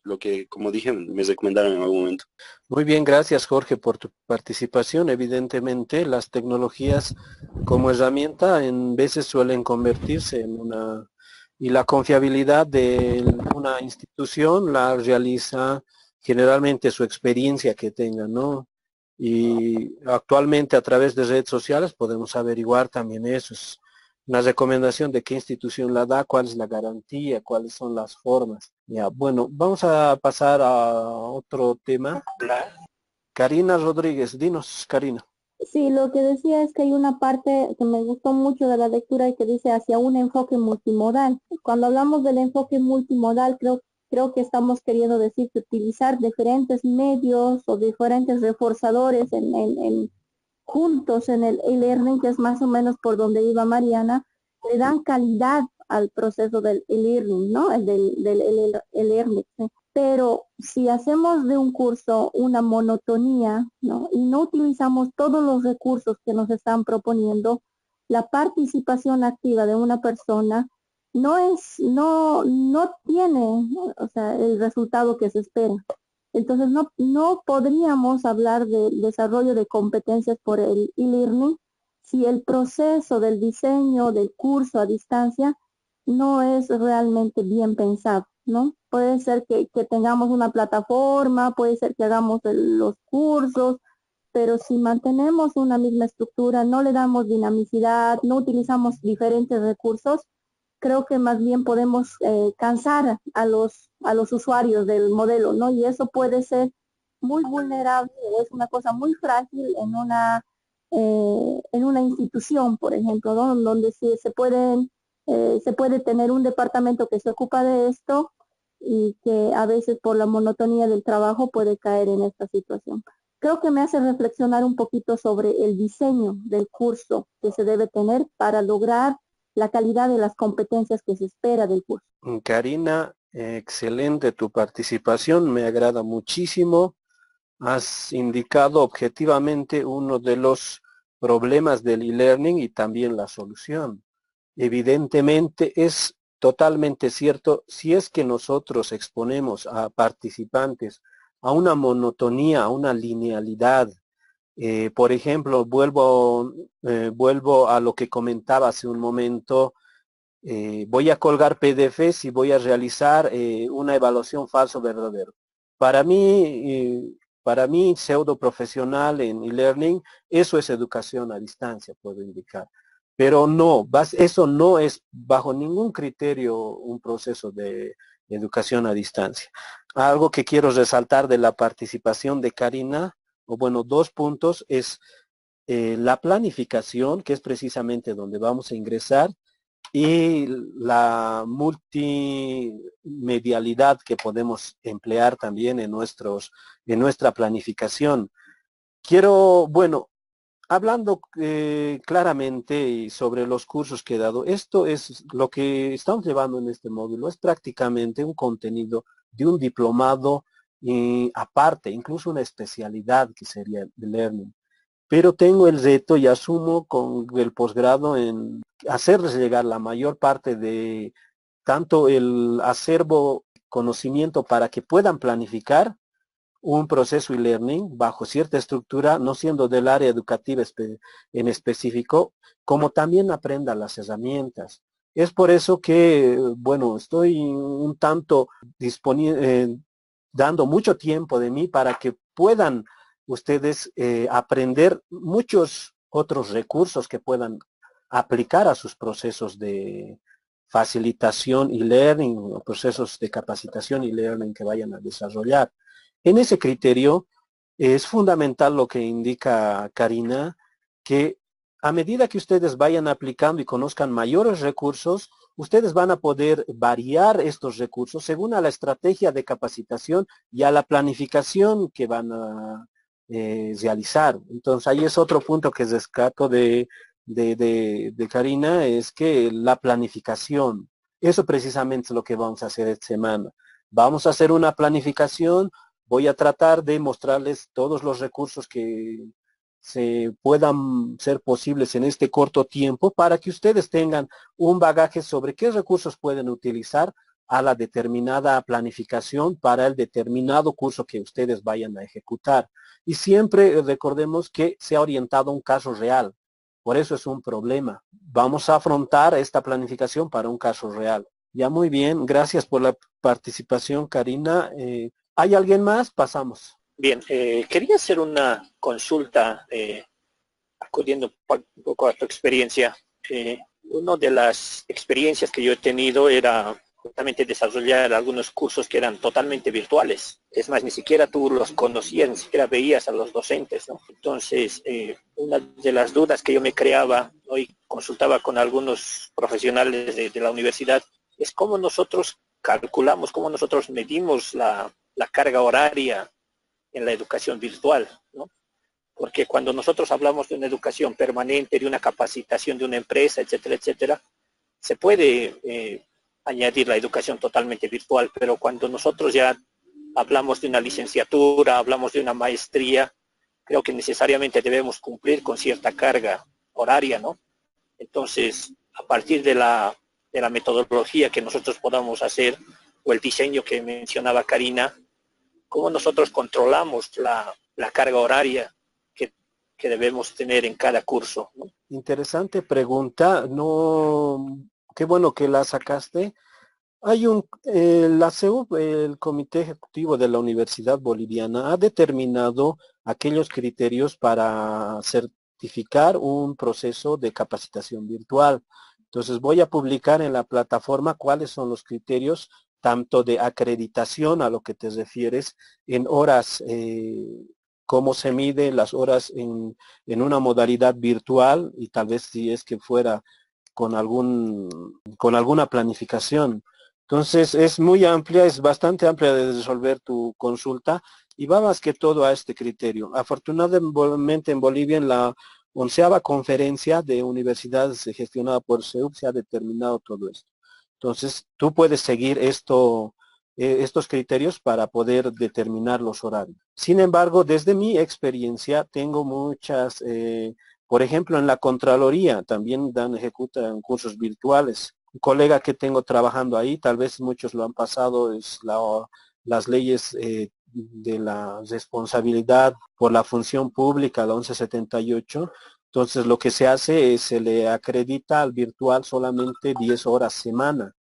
lo que, como dije, me recomendaron en algún momento. Muy bien, gracias Jorge por tu participación. Evidentemente, las tecnologías como herramienta en veces suelen convertirse en una... Y la confiabilidad de una institución la realiza generalmente su experiencia que tenga, ¿no? Y actualmente a través de redes sociales podemos averiguar también eso. Es una recomendación de qué institución la da, cuál es la garantía, cuáles son las formas. Ya, bueno, vamos a pasar a otro tema. Karina Rodríguez, dinos, Karina. Sí, lo que decía es que hay una parte que me gustó mucho de la lectura y que dice hacia un enfoque multimodal. Cuando hablamos del enfoque multimodal, creo que estamos queriendo decir que utilizar diferentes medios o diferentes reforzadores juntos en el e-learning, que es más o menos por donde iba Mariana, le dan calidad al proceso del e-learning, ¿no? Del e-learning. ¿Sí? Pero si hacemos de un curso una monotonía, ¿no? Y no utilizamos todos los recursos que nos están proponiendo, la participación activa de una persona no tiene, ¿no? O sea, el resultado que se espera. Entonces no podríamos hablar de desarrollo de competencias por el e-learning si el proceso del diseño del curso a distancia no es realmente bien pensado, ¿no? Puede ser que tengamos una plataforma, puede ser que hagamos los cursos, pero si mantenemos una misma estructura, no le damos dinamicidad, no utilizamos diferentes recursos, creo que más bien podemos cansar a los usuarios del modelo, ¿no? Y eso puede ser muy vulnerable, es una cosa muy frágil en una institución, por ejemplo, ¿no? Donde se puede tener un departamento que se ocupa de esto y que a veces por la monotonía del trabajo puede caer en esta situación. Creo que me hace reflexionar un poquito sobre el diseño del curso que se debe tener para lograr la calidad de las competencias que se espera del curso. Karina, excelente tu participación, me agrada muchísimo. Has indicado objetivamente uno de los problemas del e-learning y también la solución. Evidentemente es totalmente cierto, si es que nosotros exponemos a participantes a una monotonía, a una linealidad, por ejemplo, vuelvo a lo que comentaba hace un momento, voy a colgar PDFs y voy a realizar una evaluación falso verdadero. Para mí, pseudo profesional en e-learning, eso es educación a distancia, puedo indicar. Pero no, eso no es bajo ningún criterio un proceso de educación a distancia. Algo que quiero resaltar de la participación de Karina, o bueno, dos puntos, es la planificación, que es precisamente donde vamos a ingresar, y la multimedialidad que podemos emplear también en nuestra planificación. Bueno, hablando claramente y sobre los cursos que he dado, esto es lo que estamos llevando en este módulo, es prácticamente un contenido de un diplomado aparte, incluso una especialidad que sería el Learning. Pero tengo el reto y asumo con el posgrado en hacerles llegar la mayor parte de tanto el acervo conocimiento para que puedan planificar, un proceso e-learning bajo cierta estructura, no siendo del área educativa en específico, como también aprenda las herramientas. Es por eso que, bueno, estoy un tanto dando mucho tiempo de mí para que puedan ustedes aprender muchos otros recursos que puedan aplicar a sus procesos de facilitación y learning, o procesos de capacitación y learning que vayan a desarrollar. En ese criterio es fundamental lo que indica Karina, que a medida que ustedes vayan aplicando y conozcan mayores recursos, ustedes van a poder variar estos recursos según a la estrategia de capacitación y a la planificación que van a realizar. Entonces ahí es otro punto que rescato de Karina, es que la planificación, eso precisamente es lo que vamos a hacer esta semana. Vamos a hacer una planificación, voy a tratar de mostrarles todos los recursos que se puedan ser posibles en este corto tiempo para que ustedes tengan un bagaje sobre qué recursos pueden utilizar a la determinada planificación para el determinado curso que ustedes vayan a ejecutar. Y siempre recordemos que sea orientado a un caso real. Por eso es un problema. Vamos a afrontar esta planificación para un caso real. Ya, muy bien. Gracias por la participación, Karina. ¿Hay alguien más? Pasamos. Bien, quería hacer una consulta, acudiendo un poco a tu experiencia. Una de las experiencias que yo he tenido era justamente desarrollar algunos cursos que eran totalmente virtuales. Es más, ni siquiera tú los conocías, ni siquiera veías a los docentes, ¿no? Entonces, una de las dudas que yo me creaba, hoy consultaba con algunos profesionales de la universidad, es cómo nosotros calculamos, cómo nosotros medimos la carga horaria en la educación virtual, ¿no? Porque cuando nosotros hablamos de una educación permanente, de una capacitación de una empresa, etcétera, etcétera, se puede añadir la educación totalmente virtual, pero cuando nosotros ya hablamos de una licenciatura, hablamos de una maestría, creo que necesariamente debemos cumplir con cierta carga horaria, ¿no? Entonces, a partir de la metodología que nosotros podamos hacer, o el diseño que mencionaba Karina, ¿cómo nosotros controlamos la carga horaria que debemos tener en cada curso, ¿no? Interesante pregunta. No, qué bueno que la sacaste. Hay la CEUP, el Comité Ejecutivo de la Universidad Boliviana, ha determinado aquellos criterios para certificar un proceso de capacitación virtual. Entonces voy a publicar en la plataforma cuáles son los criterios tanto de acreditación a lo que te refieres en horas, cómo se mide las horas en una modalidad virtual y tal vez si es que fuera con alguna planificación. Entonces es muy amplia, es bastante amplia de resolver tu consulta y va más que todo a este criterio. Afortunadamente en Bolivia en la 11ª conferencia de universidades gestionada por CEUP se ha determinado todo esto. Entonces, tú puedes seguir estos criterios para poder determinar los horarios. Sin embargo, desde mi experiencia, tengo muchas, por ejemplo, en la Contraloría también ejecutan cursos virtuales. Un colega que tengo trabajando ahí, tal vez muchos lo han pasado, es las leyes de la responsabilidad por la función pública, la 1178. Entonces lo que se hace es se le acredita al virtual solamente 10 horas semana.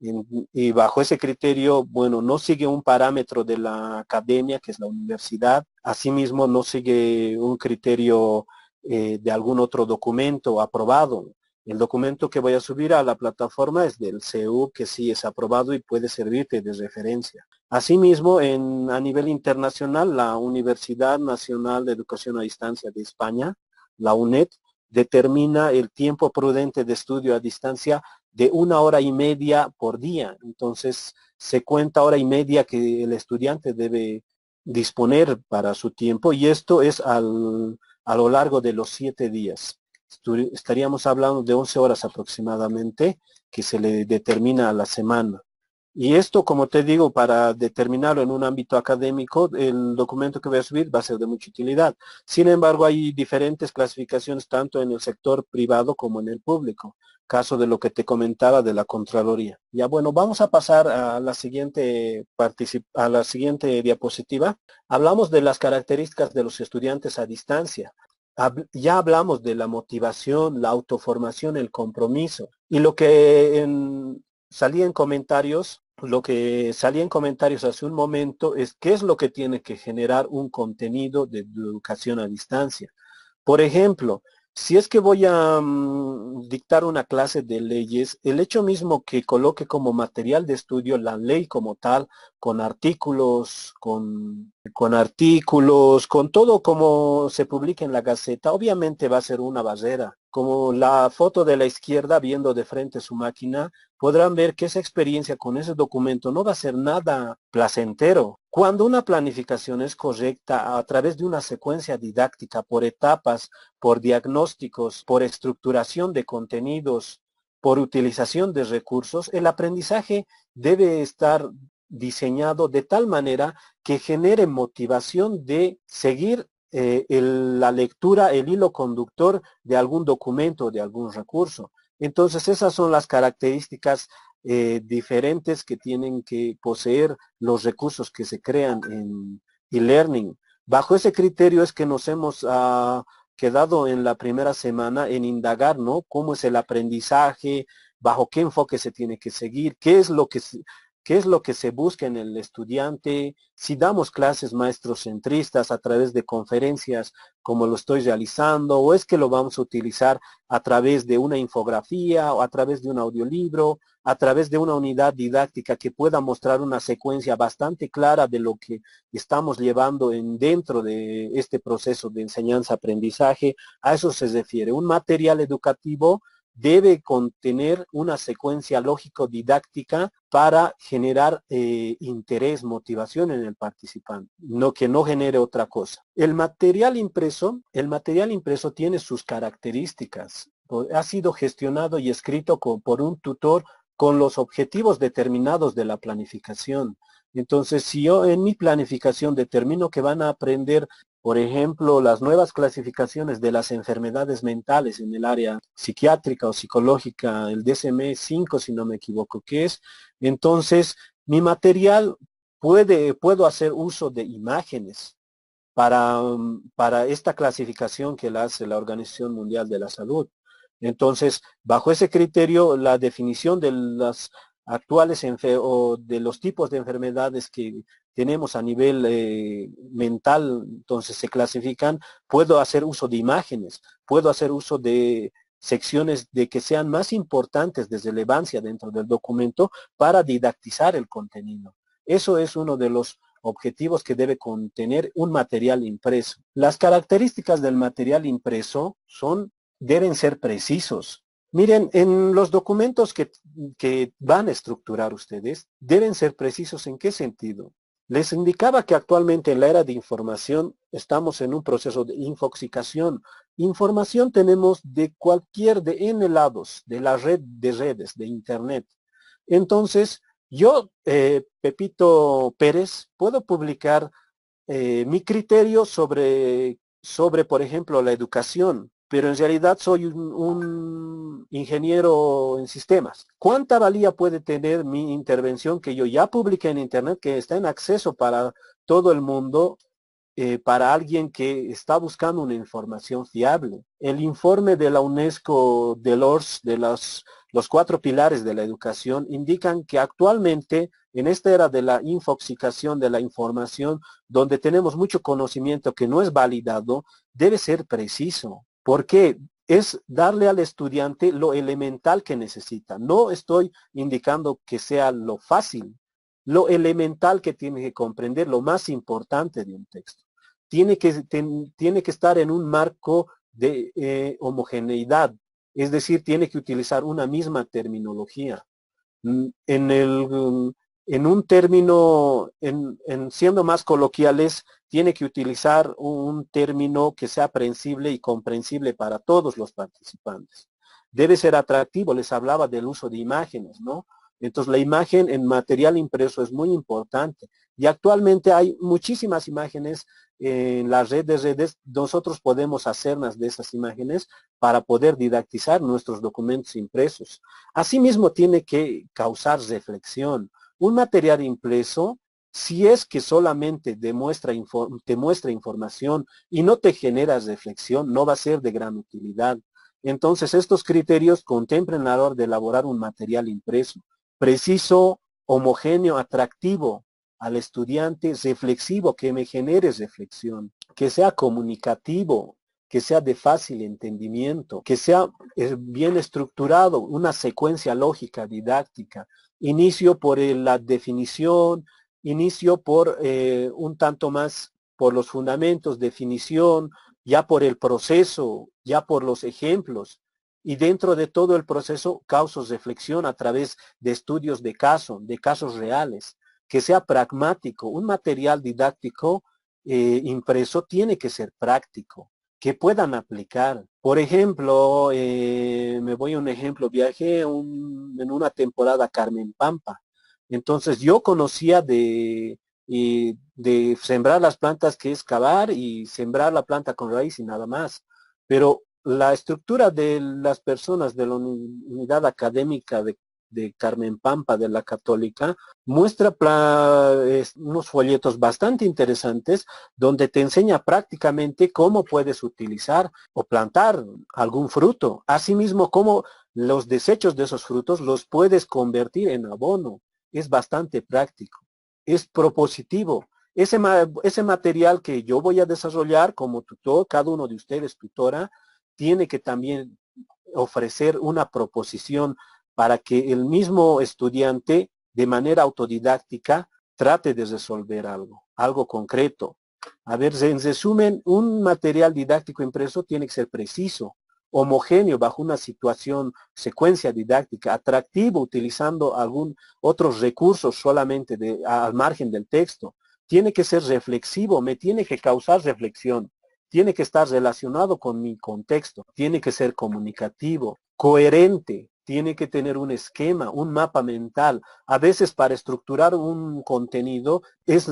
Y bajo ese criterio, bueno, no sigue un parámetro de la academia, que es la universidad. Asimismo, no sigue un criterio de algún otro documento aprobado. El documento que voy a subir a la plataforma es del CEU, que sí es aprobado y puede servirte de referencia. Asimismo, a nivel internacional, la Universidad Nacional de Educación a Distancia de España, la UNED, determina el tiempo prudente de estudio a distancia de 1 hora y media por día. Entonces, se cuenta 1 hora y media que el estudiante debe disponer para su tiempo y esto es a lo largo de los 7 días. Estaríamos hablando de 11 horas aproximadamente que se le determina a la semana. Y esto, como te digo, para determinarlo en un ámbito académico, el documento que voy a subir va a ser de mucha utilidad. Sin embargo, hay diferentes clasificaciones tanto en el sector privado como en el público. caso de lo que te comentaba de la Contraloría. Ya bueno, vamos a pasar a la siguiente diapositiva. Hablamos de las características de los estudiantes a distancia. Ya hablamos de la motivación, la autoformación, el compromiso. Y salía en comentarios, lo que salía en comentarios hace un momento es qué es lo que tiene que generar un contenido de educación a distancia. Por ejemplo, si es que voy a dictar una clase de leyes, el hecho mismo que coloque como material de estudio la ley como tal, con artículos, con todo como se publica en la Gaceta, obviamente va a ser una barrera. Como la foto de la izquierda viendo de frente su máquina, podrán ver que esa experiencia con ese documento no va a ser nada placentero. Cuando una planificación es correcta a través de una secuencia didáctica por etapas, por diagnósticos, por estructuración de contenidos, por utilización de recursos, el aprendizaje debe estar diseñado de tal manera que genere motivación de seguir la lectura, el hilo conductor de algún documento, de algún recurso. Entonces esas son las características diferentes que tienen que poseer los recursos que se crean en e-learning. Bajo ese criterio es que nos hemos quedado en la primera semana en indagar, ¿no? Cómo es el aprendizaje, bajo qué enfoque se tiene que seguir, qué es lo que se busca en el estudiante, si damos clases maestrocentristas a través de conferencias como lo estoy realizando, o es que lo vamos a utilizar a través de una infografía o a través de un audiolibro, a través de una unidad didáctica que pueda mostrar una secuencia bastante clara de lo que estamos llevando dentro de este proceso de enseñanza-aprendizaje. A eso se refiere. Un material educativo debe contener una secuencia lógico-didáctica para generar interés, motivación en el participante, que no genere otra cosa. El material impreso tiene sus características. Ha sido gestionado y escrito por un tutor con los objetivos determinados de la planificación. Entonces, si yo en mi planificación determino que van a aprender, por ejemplo, las nuevas clasificaciones de las enfermedades mentales en el área psiquiátrica o psicológica, el DSM-5, si no me equivoco, que es, entonces, mi material puedo hacer uso de imágenes para esta clasificación que la hace la Organización Mundial de la Salud. Entonces, bajo ese criterio, la definición de las actuales o de los tipos de enfermedades que tenemos a nivel mental, entonces se clasifican, puedo hacer uso de imágenes, puedo hacer uso de secciones de que sean más importantes de relevancia dentro del documento para didactizar el contenido. Eso es uno de los objetivos que debe contener un material impreso. Las características del material impreso deben ser precisos. Miren, en los documentos que van a estructurar ustedes, deben ser precisos. ¿En qué sentido? Les indicaba que actualmente en la era de información estamos en un proceso de infoxicación. Información tenemos de N lados, de la red de redes, de Internet. Entonces, yo, Pepito Pérez, puedo publicar mi criterio sobre, por ejemplo, la educación, pero en realidad soy un ingeniero en sistemas. ¿Cuánta valía puede tener mi intervención que yo ya publiqué en Internet, que está en acceso para todo el mundo, para alguien que está buscando una información fiable? El informe de la UNESCO de los 4 pilares de la educación indican que actualmente en esta era de la infoxicación de la información, donde tenemos mucho conocimiento que no es validado, debe ser preciso. ¿Por qué? Es darle al estudiante lo elemental que necesita. No estoy indicando que sea lo fácil, lo elemental que tiene que comprender, lo más importante de un texto. Tiene que estar en un marco de homogeneidad, es decir, tiene que utilizar una misma terminología. En un término, siendo más coloquiales, tiene que utilizar un término que sea aprensible y comprensible para todos los participantes. Debe ser atractivo, les hablaba del uso de imágenes, ¿no? Entonces la imagen en material impreso es muy importante. Y actualmente hay muchísimas imágenes en las redes. Nosotros podemos hacernos de esas imágenes para poder didactizar nuestros documentos impresos. Asimismo, tiene que causar reflexión. Un material impreso, si es que solamente te muestra información y no te genera reflexión, no va a ser de gran utilidad. Entonces, estos criterios contemplan a la hora de elaborar un material impreso, preciso, homogéneo, atractivo al estudiante, reflexivo, que me genere reflexión, que sea comunicativo, que sea de fácil entendimiento, que sea bien estructurado, una secuencia lógica, didáctica. Inicio por la definición, inicio por un tanto más por los fundamentos, definición, ya por el proceso, ya por los ejemplos. Y dentro de todo el proceso causo reflexión a través de estudios de casos reales, que sea pragmático. Un material didáctico impreso tiene que ser práctico, que puedan aplicar. Por ejemplo, me voy a un ejemplo, viajé en una temporada a Carmen Pampa. Entonces yo conocía de sembrar las plantas, que es cavar y sembrar la planta con raíz y nada más. Pero la estructura de las personas de la unidad académica de Carmen Pampa, de la Católica, muestra unos folletos bastante interesantes donde te enseña prácticamente cómo puedes utilizar o plantar algún fruto. Asimismo, cómo los desechos de esos frutos los puedes convertir en abono. Es bastante práctico, es propositivo. Ese material que yo voy a desarrollar como tutor, cada uno de ustedes tutora, tiene que también ofrecer una proposición para que el mismo estudiante de manera autodidáctica trate de resolver algo concreto. A ver, en resumen, un material didáctico impreso tiene que ser preciso, homogéneo bajo una situación, secuencia didáctica, atractivo utilizando otros recursos solamente al margen del texto. Tiene que ser reflexivo, me tiene que causar reflexión. Tiene que estar relacionado con mi contexto, tiene que ser comunicativo, coherente, tiene que tener un esquema, un mapa mental. A veces para estructurar un contenido es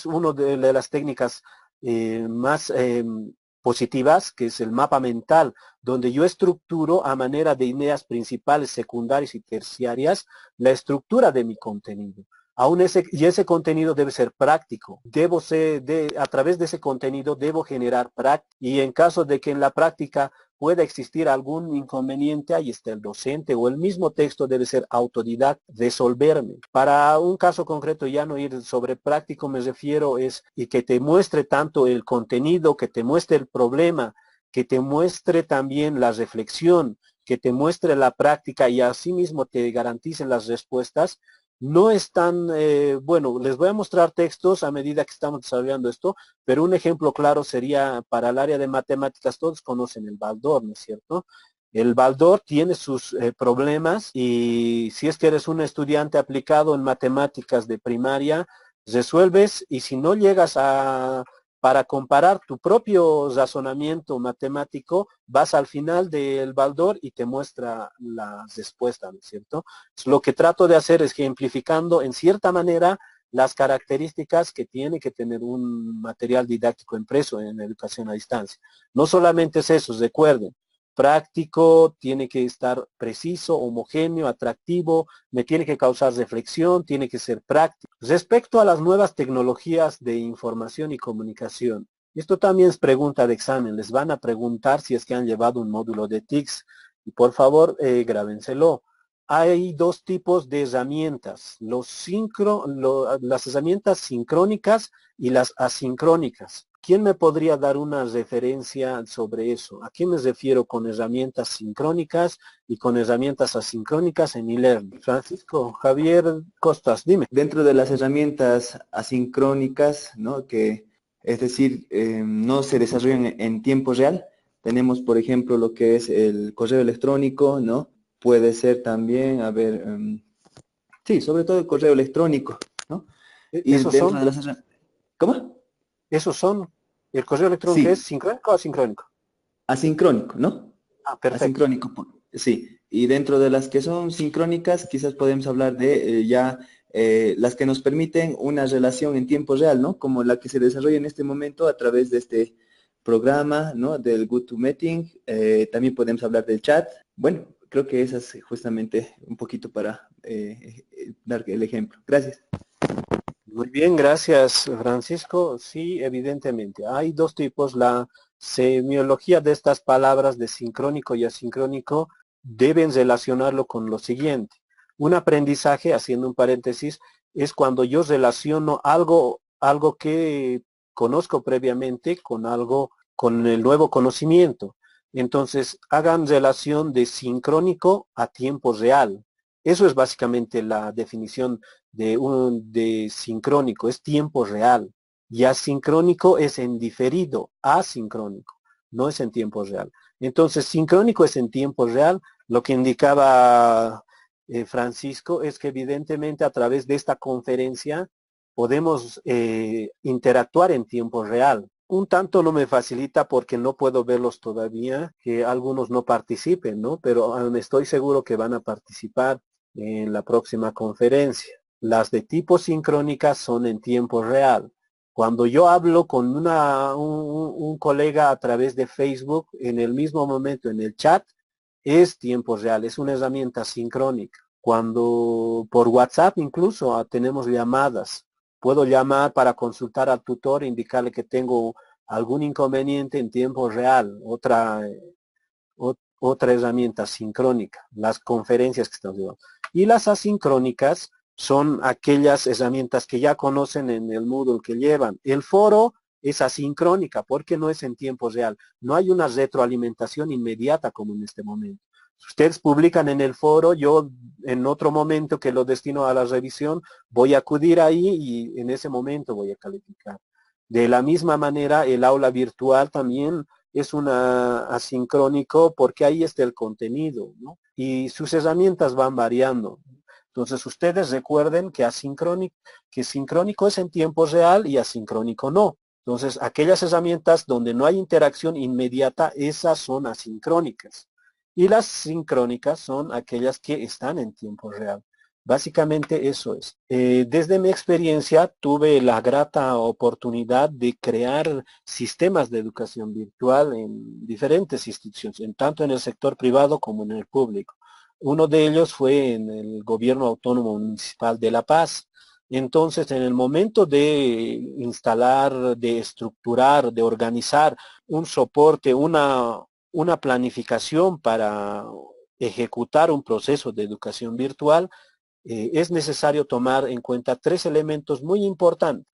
una de las técnicas más positivas, que es el mapa mental, donde yo estructuro a manera de ideas principales, secundarias y terciarias la estructura de mi contenido. Y ese contenido debe ser práctico. A través de ese contenido debo generar práctica. Y en caso de que en la práctica pueda existir algún inconveniente, ahí está el docente o el mismo texto debe ser autodidacta, resolverme. Para un caso concreto, ya no ir sobre práctico, me refiero y que te muestre tanto el contenido, que te muestre el problema, que te muestre también la reflexión, que te muestre la práctica y asimismo te garanticen las respuestas. No es tan, bueno, les voy a mostrar textos a medida que estamos desarrollando esto, pero un ejemplo claro sería para el área de matemáticas. Todos conocen el Baldor, ¿no es cierto? El Baldor tiene sus problemas y si es que eres un estudiante aplicado en matemáticas de primaria, resuelves, y si no llegas para comparar tu propio razonamiento matemático, vas al final del Baldor y te muestra la respuesta, ¿no es cierto? Lo que trato de hacer es ejemplificando en cierta manera las características que tiene que tener un material didáctico impreso en educación a distancia. No solamente es eso, recuerden, práctico, tiene que estar preciso, homogéneo, atractivo, me tiene que causar reflexión, tiene que ser práctico. Respecto a las nuevas tecnologías de información y comunicación, esto también es pregunta de examen, les van a preguntar si es que han llevado un módulo de TICS, y por favor grábenselo. Hay dos tipos de herramientas, las herramientas sincrónicas y las asincrónicas. ¿Quién me podría dar una referencia sobre eso? ¿A qué me refiero con herramientas sincrónicas y con herramientas asincrónicas en e-learning? Francisco Javier Costas, dime. Dentro de las herramientas asincrónicas, ¿no? Es decir, no se desarrollan en tiempo real, tenemos, por ejemplo, lo que es el correo electrónico, ¿no? Puede ser también, sí, sobre todo el correo electrónico, ¿no? Y ¿Esos dentro son? de las ¿Cómo? ¿Esos son? ¿El correo electrónico Sí, es sincrónico o asincrónico? asincrónico, ¿no? Ah, perfecto. Asincrónico, sí. Y dentro de las que son sincrónicas, quizás podemos hablar de las que nos permiten una relación en tiempo real, ¿no? Como la que se desarrolla en este momento a través de este programa, ¿no? Del GoToMeeting. También podemos hablar del chat. Bueno, creo que esa es justamente un poquito para dar el ejemplo. Gracias. Muy bien, gracias Francisco. Sí, evidentemente. Hay dos tipos. La semiología de estas palabras de sincrónico y asincrónico deben relacionarlo con lo siguiente. Un aprendizaje, haciendo un paréntesis, es cuando yo relaciono algo que conozco previamente con algo, con el nuevo conocimiento. Entonces, hagan relación de sincrónico a tiempo real. Eso es básicamente la definición de sincrónico, es tiempo real. Y asincrónico es en diferido, asincrónico, no es en tiempo real. Entonces, sincrónico es en tiempo real. Lo que indicaba Francisco es que evidentemente a través de esta conferencia podemos interactuar en tiempo real. Un tanto no me facilita porque no puedo verlos todavía, que algunos no participen, ¿no? Pero estoy seguro que van a participar en la próxima conferencia. Las de tipo sincrónica son en tiempo real. Cuando yo hablo con un colega a través de Facebook, en el mismo momento en el chat, es tiempo real, es una herramienta sincrónica. Cuando por WhatsApp incluso tenemos llamadas, puedo llamar para consultar al tutor e indicarle que tengo algún inconveniente en tiempo real, otra herramienta sincrónica, las conferencias que estamos llevando. Y las asincrónicas son aquellas herramientas que ya conocen en el Moodle que llevan. El foro es asincrónica porque no es en tiempo real. No hay una retroalimentación inmediata como en este momento. Si ustedes publican en el foro, yo en otro momento que lo destino a la revisión, voy a acudir ahí y en ese momento voy a calificar. De la misma manera, el aula virtual también es una asincrónico porque ahí está el contenido, ¿no? Y sus herramientas van variando. Entonces ustedes recuerden que sincrónico es en tiempo real y asincrónico no. Entonces aquellas herramientas donde no hay interacción inmediata, esas son asincrónicas. Y las sincrónicas son aquellas que están en tiempo real. Básicamente eso es. Desde mi experiencia tuve la grata oportunidad de crear sistemas de educación virtual en diferentes instituciones, tanto en el sector privado como en el público. Uno de ellos fue en el Gobierno Autónomo Municipal de La Paz. Entonces, en el momento de instalar, de estructurar, de organizar un soporte, una planificación para ejecutar un proceso de educación virtual, es necesario tomar en cuenta tres elementos muy importantes.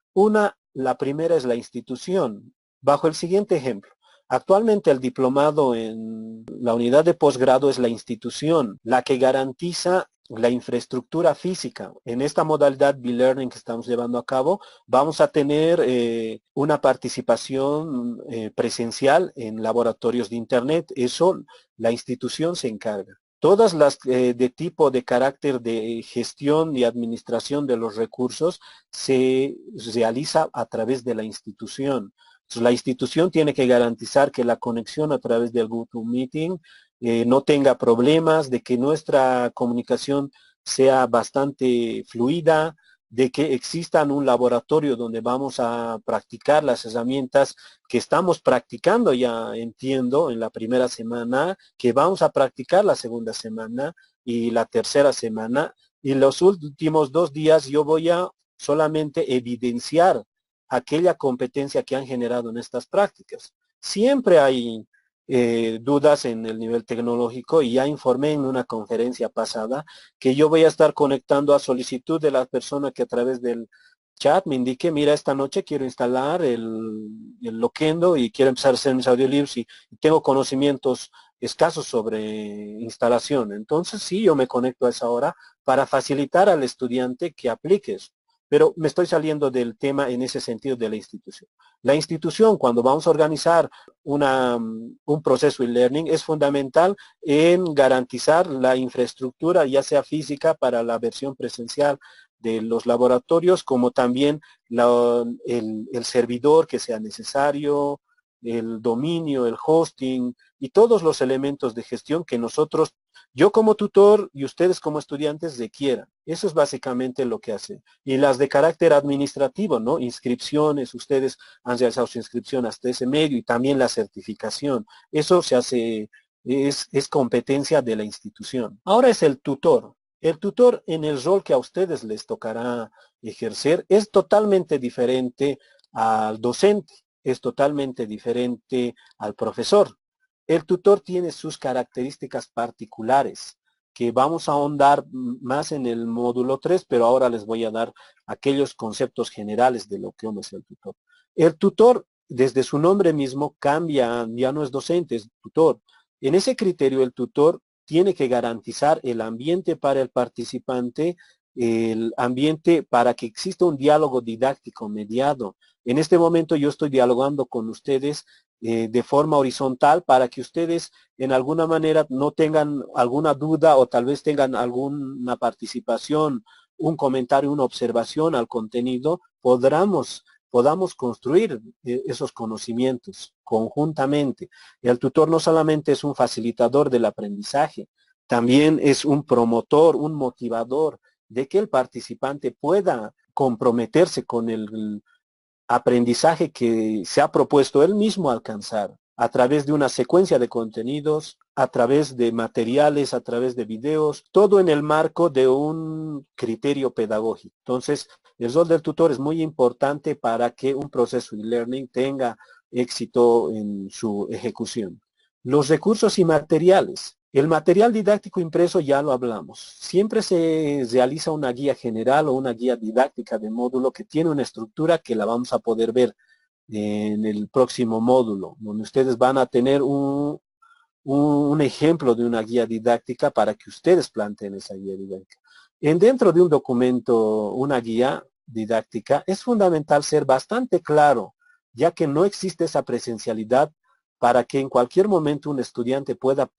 La primera es la institución. Bajo el siguiente ejemplo. Actualmente el diplomado en la unidad de posgrado es la institución, la que garantiza la infraestructura física. En esta modalidad B-Learning que estamos llevando a cabo, vamos a tener una participación presencial en laboratorios de Internet. Eso la institución se encarga. Todas las de tipo de carácter de gestión y administración de los recursos se realiza a través de la institución. Entonces, la institución tiene que garantizar que la conexión a través del GoToMeeting no tenga problemas, de que nuestra comunicación sea bastante fluida, de que exista un laboratorio donde vamos a practicar las herramientas que estamos practicando, ya entiendo, en la primera semana, que vamos a practicar la segunda semana y la tercera semana. Y los últimos 2 días yo voy a solamente evidenciar aquella competencia que han generado en estas prácticas. Siempre hay dudas en el nivel tecnológico y ya informé en una conferencia pasada que yo voy a estar conectando a solicitud de la persona que a través del chat me indique, mira, esta noche quiero instalar el Loquendo y quiero empezar a hacer mis audiolibros y tengo conocimientos escasos sobre instalación. Entonces sí, yo me conecto a esa hora para facilitar al estudiante que aplique eso. Pero me estoy saliendo del tema en ese sentido de la institución. La institución, cuando vamos a organizar un proceso e-learning, es fundamental en garantizar la infraestructura, ya sea física para la versión presencial de los laboratorios, como también el servidor que sea necesario, el dominio, el hosting y todos los elementos de gestión que nosotros, yo como tutor y ustedes como estudiantes requieran. Eso es básicamente lo que hace. Y las de carácter administrativo, ¿no? Inscripciones, ustedes han realizado su inscripción hasta ese medio y también la certificación. Eso se hace, es competencia de la institución. Ahora es el tutor. El tutor en el rol que a ustedes les tocará ejercer es totalmente diferente al docente, es totalmente diferente al profesor. El tutor tiene sus características particulares que vamos a ahondar más en el módulo 3, pero ahora les voy a dar aquellos conceptos generales de lo que es el tutor. El tutor, desde su nombre mismo, cambia, ya no es docente, es tutor. En ese criterio, el tutor tiene que garantizar el ambiente para el participante, el ambiente para que exista un diálogo didáctico mediado. En este momento yo estoy dialogando con ustedes de forma horizontal para que ustedes en alguna manera no tengan alguna duda o tal vez tengan alguna participación, un comentario, una observación al contenido, podamos construir esos conocimientos conjuntamente. El tutor no solamente es un facilitador del aprendizaje, también es un promotor, un motivador de que el participante pueda comprometerse con el aprendizaje que se ha propuesto él mismo alcanzar a través de una secuencia de contenidos, a través de materiales, a través de videos, todo en el marco de un criterio pedagógico. Entonces, el rol del tutor es muy importante para que un proceso de learning tenga éxito en su ejecución. Los recursos y materiales. El material didáctico impreso ya lo hablamos. Siempre se realiza una guía general o una guía didáctica de módulo que tiene una estructura que la vamos a poder ver en el próximo módulo, donde ustedes van a tener un ejemplo de una guía didáctica para que ustedes planteen esa guía didáctica. Dentro de un documento, una guía didáctica, es fundamental ser bastante claro, ya que no existe esa presencialidad para que en cualquier momento un estudiante pueda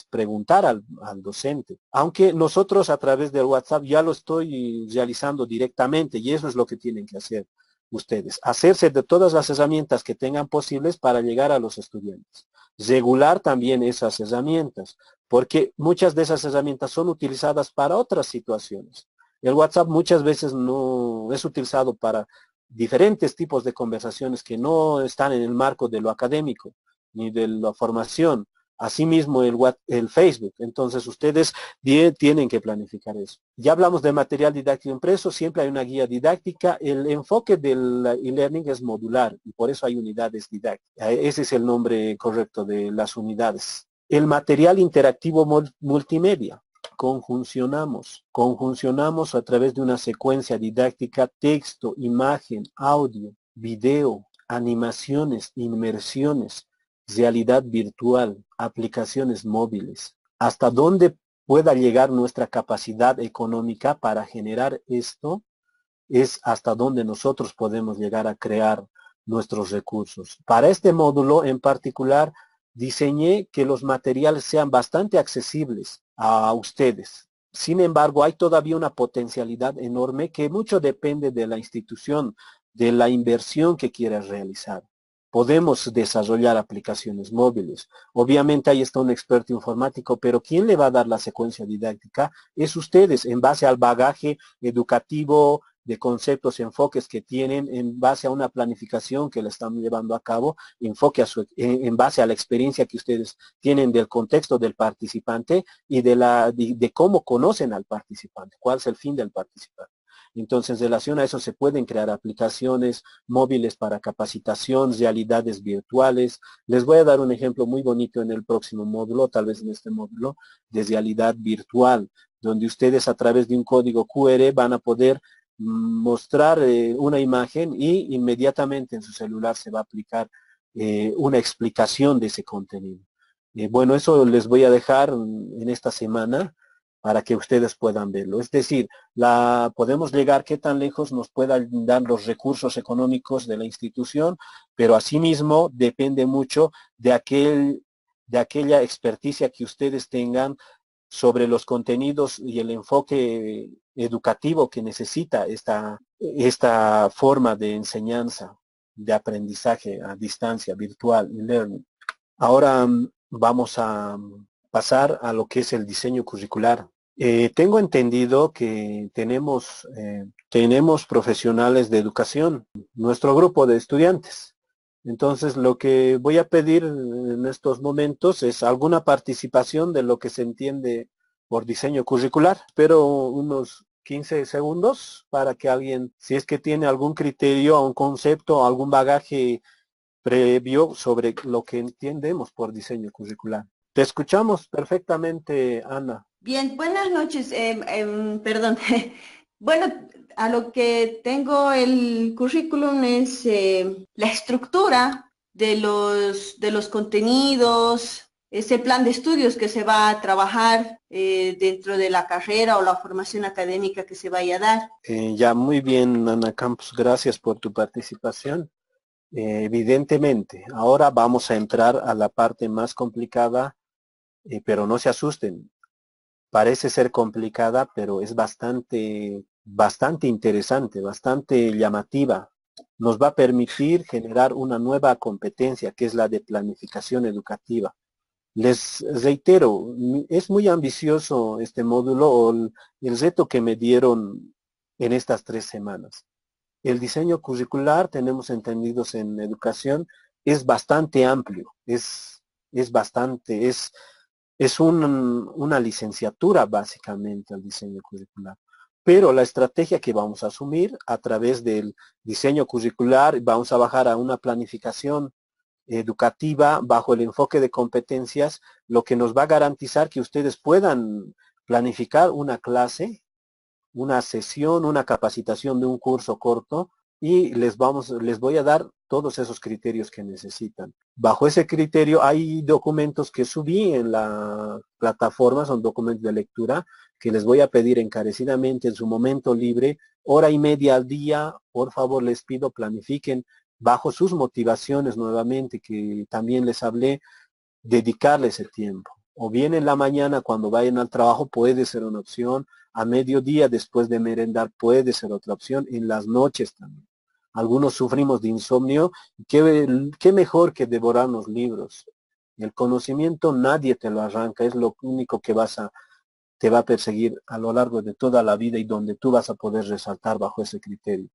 preguntar al docente. Aunque nosotros a través del WhatsApp ya lo estoy realizando directamente y eso es lo que tienen que hacer ustedes. Hacerse de todas las herramientas que tengan posibles para llegar a los estudiantes. Regular también esas herramientas, porque muchas de esas herramientas son utilizadas para otras situaciones. El WhatsApp muchas veces no es utilizado para diferentes tipos de conversaciones que no están en el marco de lo académico ni de la formación. Asimismo el Facebook. Entonces ustedes tienen que planificar eso. Ya hablamos de material didáctico impreso, siempre hay una guía didáctica. El enfoque del e-learning es modular y por eso hay unidades didácticas. Ese es el nombre correcto de las unidades. El material interactivo multimedia. Conjuncionamos a través de una secuencia didáctica, texto, imagen, audio, video, animaciones, inmersiones, realidad virtual, aplicaciones móviles. Hasta dónde pueda llegar nuestra capacidad económica para generar esto es hasta donde nosotros podemos llegar a crear nuestros recursos. Para este módulo en particular, diseñé que los materiales sean bastante accesibles a ustedes. Sin embargo, hay todavía una potencialidad enorme que mucho depende de la institución, de la inversión que quieras realizar. Podemos desarrollar aplicaciones móviles. Obviamente ahí está un experto informático, pero ¿quién le va a dar la secuencia didáctica? Es ustedes, en base al bagaje educativo, de conceptos, enfoques que tienen, en base a una planificación que le están llevando a cabo, en base a la experiencia que ustedes tienen del contexto del participante y de cómo conocen al participante, cuál es el fin del participante. Entonces, en relación a eso se pueden crear aplicaciones móviles para capacitación, realidades virtuales. Les voy a dar un ejemplo muy bonito en el próximo módulo, tal vez en este módulo, de realidad virtual, donde ustedes a través de un código QR van a poder mostrar una imagen y inmediatamente en su celular se va a aplicar una explicación de ese contenido. Bueno, eso les voy a dejar en esta semana para que ustedes puedan verlo. Es decir, podemos llegar qué tan lejos nos puedan dar los recursos económicos de la institución, pero asimismo depende mucho de aquella experticia que ustedes tengan sobre los contenidos y el enfoque educativo que necesita esta forma de enseñanza, de aprendizaje a distancia, virtual, e-learning. Ahora, vamos a pasar a lo que es el diseño curricular. Tengo entendido que tenemos profesionales de educación, nuestro grupo de estudiantes. Entonces, lo que voy a pedir en estos momentos es alguna participación de lo que se entiende por diseño curricular. Espero unos 15 segundos para que alguien, si es que tiene algún criterio, un concepto, algún bagaje previo sobre lo que entendemos por diseño curricular. Te escuchamos perfectamente, Ana. Bien, buenas noches. Perdón. Bueno, a lo que tengo el currículum es la estructura de los contenidos, ese plan de estudios que se va a trabajar dentro de la carrera o la formación académica que se vaya a dar. Ya muy bien, Ana Campos, gracias por tu participación. Evidentemente, ahora vamos a entrar a la parte más complicada, pero no se asusten. Parece ser complicada, pero es bastante interesante, bastante llamativa. Nos va a permitir generar una nueva competencia, que es la de planificación educativa. Les reitero, es muy ambicioso este módulo o el reto que me dieron en estas 3 semanas. El diseño curricular, tenemos entendidos en educación, es bastante amplio, es una licenciatura básicamente el diseño curricular. Pero la estrategia que vamos a asumir a través del diseño curricular, vamos a bajar a una planificación educativa bajo el enfoque de competencias, lo que nos va a garantizar que ustedes puedan planificar una clase, una sesión, una capacitación de un curso corto y les voy a dar todos esos criterios que necesitan. Bajo ese criterio hay documentos que subí en la plataforma, son documentos de lectura que les voy a pedir encarecidamente en su momento libre, hora y media al día, por favor les pido planifiquen bajo sus motivaciones nuevamente, que también les hablé, dedicarle ese tiempo. O bien en la mañana cuando vayan al trabajo puede ser una opción, a mediodía después de merendar puede ser otra opción, en las noches también. Algunos sufrimos de insomnio, qué mejor que devorarnos libros. El conocimiento nadie te lo arranca, es lo único que te va a perseguir a lo largo de toda la vida y donde tú vas a poder resaltar bajo ese criterio.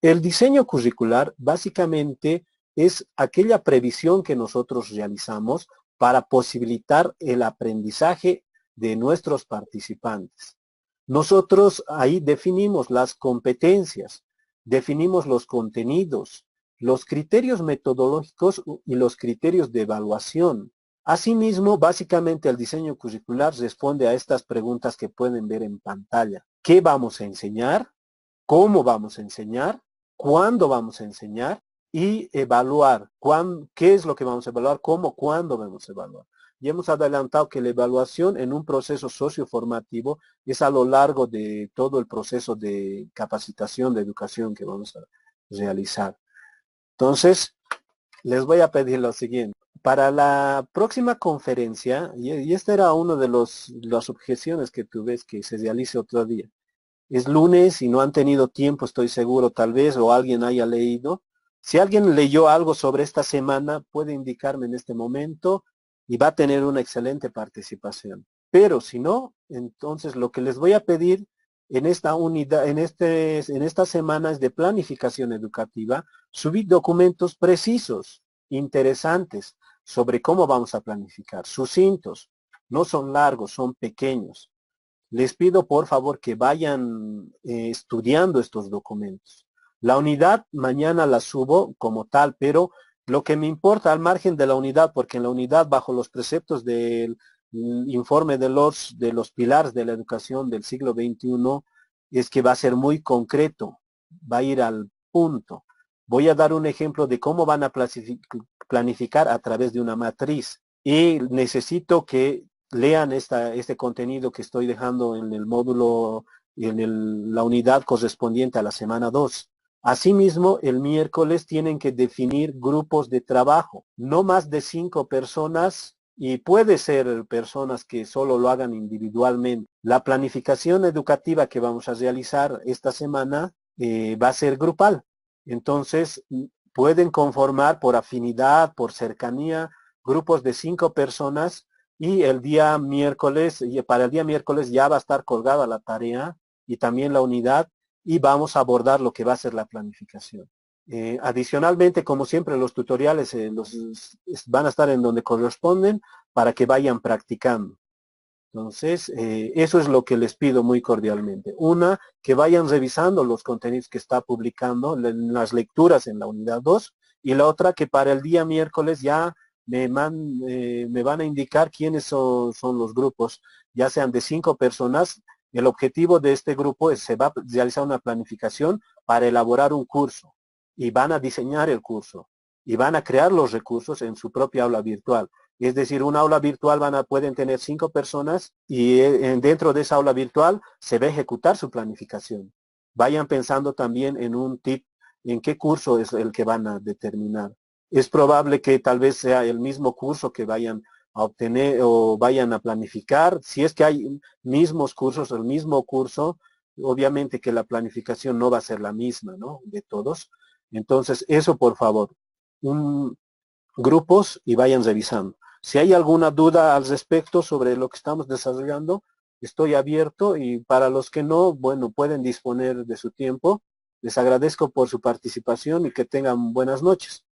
El diseño curricular básicamente es aquella previsión que nosotros realizamos para posibilitar el aprendizaje de nuestros participantes. Nosotros ahí definimos las competencias, definimos los contenidos, los criterios metodológicos y los criterios de evaluación. Asimismo, básicamente el diseño curricular responde a estas preguntas que pueden ver en pantalla. ¿Qué vamos a enseñar? ¿Cómo vamos a enseñar? ¿Cuándo vamos a enseñar? Y evaluar. ¿Qué es lo que vamos a evaluar? ¿Cómo? ¿Cuándo vamos a evaluar? Y hemos adelantado que la evaluación en un proceso socioformativo es a lo largo de todo el proceso de capacitación, de educación que vamos a realizar. Entonces, les voy a pedir lo siguiente. Para la próxima conferencia, y esta era una de las objeciones que tú ves que se realice otro día, es lunes y no han tenido tiempo, estoy seguro, tal vez, o alguien haya leído. Si alguien leyó algo sobre esta semana, puede indicarme en este momento y va a tener una excelente participación. Pero si no, entonces lo que les voy a pedir en esta unidad, en estas semanas de planificación educativa, subir documentos precisos, interesantes, sobre cómo vamos a planificar, sucintos, no son largos, son pequeños. Les pido por favor que vayan estudiando estos documentos. La unidad mañana la subo como tal, pero lo que me importa al margen de la unidad, porque en la unidad bajo los preceptos del informe de los pilares de la educación del siglo XXI, es que va a ser muy concreto, va a ir al punto. Voy a dar un ejemplo de cómo van a planificar a través de una matriz y necesito que lean este contenido que estoy dejando en el módulo, la unidad correspondiente a la semana 2. Asimismo, el miércoles tienen que definir grupos de trabajo, no más de 5 personas y puede ser personas que solo lo hagan individualmente. La planificación educativa que vamos a realizar esta semana va a ser grupal. Entonces, pueden conformar por afinidad, por cercanía, grupos de 5 personas y el día miércoles, y para el día miércoles ya va a estar colgada la tarea y también la unidad y vamos a abordar lo que va a ser la planificación. Adicionalmente, como siempre, los tutoriales van a estar en donde corresponden para que vayan practicando. Entonces, eso es lo que les pido muy cordialmente. Una, que vayan revisando los contenidos que está publicando, las lecturas en la unidad 2, y la otra, que para el día miércoles ya me van a indicar quiénes son los grupos, ya sean de 5 personas. El objetivo de este grupo se va a realizar una planificación para elaborar un curso, y van a diseñar el curso, y van a crear los recursos en su propia aula virtual. Es decir, una aula virtual pueden tener 5 personas y dentro de esa aula virtual se va a ejecutar su planificación. Vayan pensando también en un tip, en qué curso es el que van a determinar. Es probable que tal vez sea el mismo curso que vayan a obtener o vayan a planificar. Si es que hay mismos cursos, el mismo curso, obviamente que la planificación no va a ser la misma, ¿no? De todos. Entonces, eso por favor. Grupos y vayan revisando. Si hay alguna duda al respecto sobre lo que estamos desarrollando, estoy abierto y para los que no, bueno, pueden disponer de su tiempo. Les agradezco por su participación y que tengan buenas noches.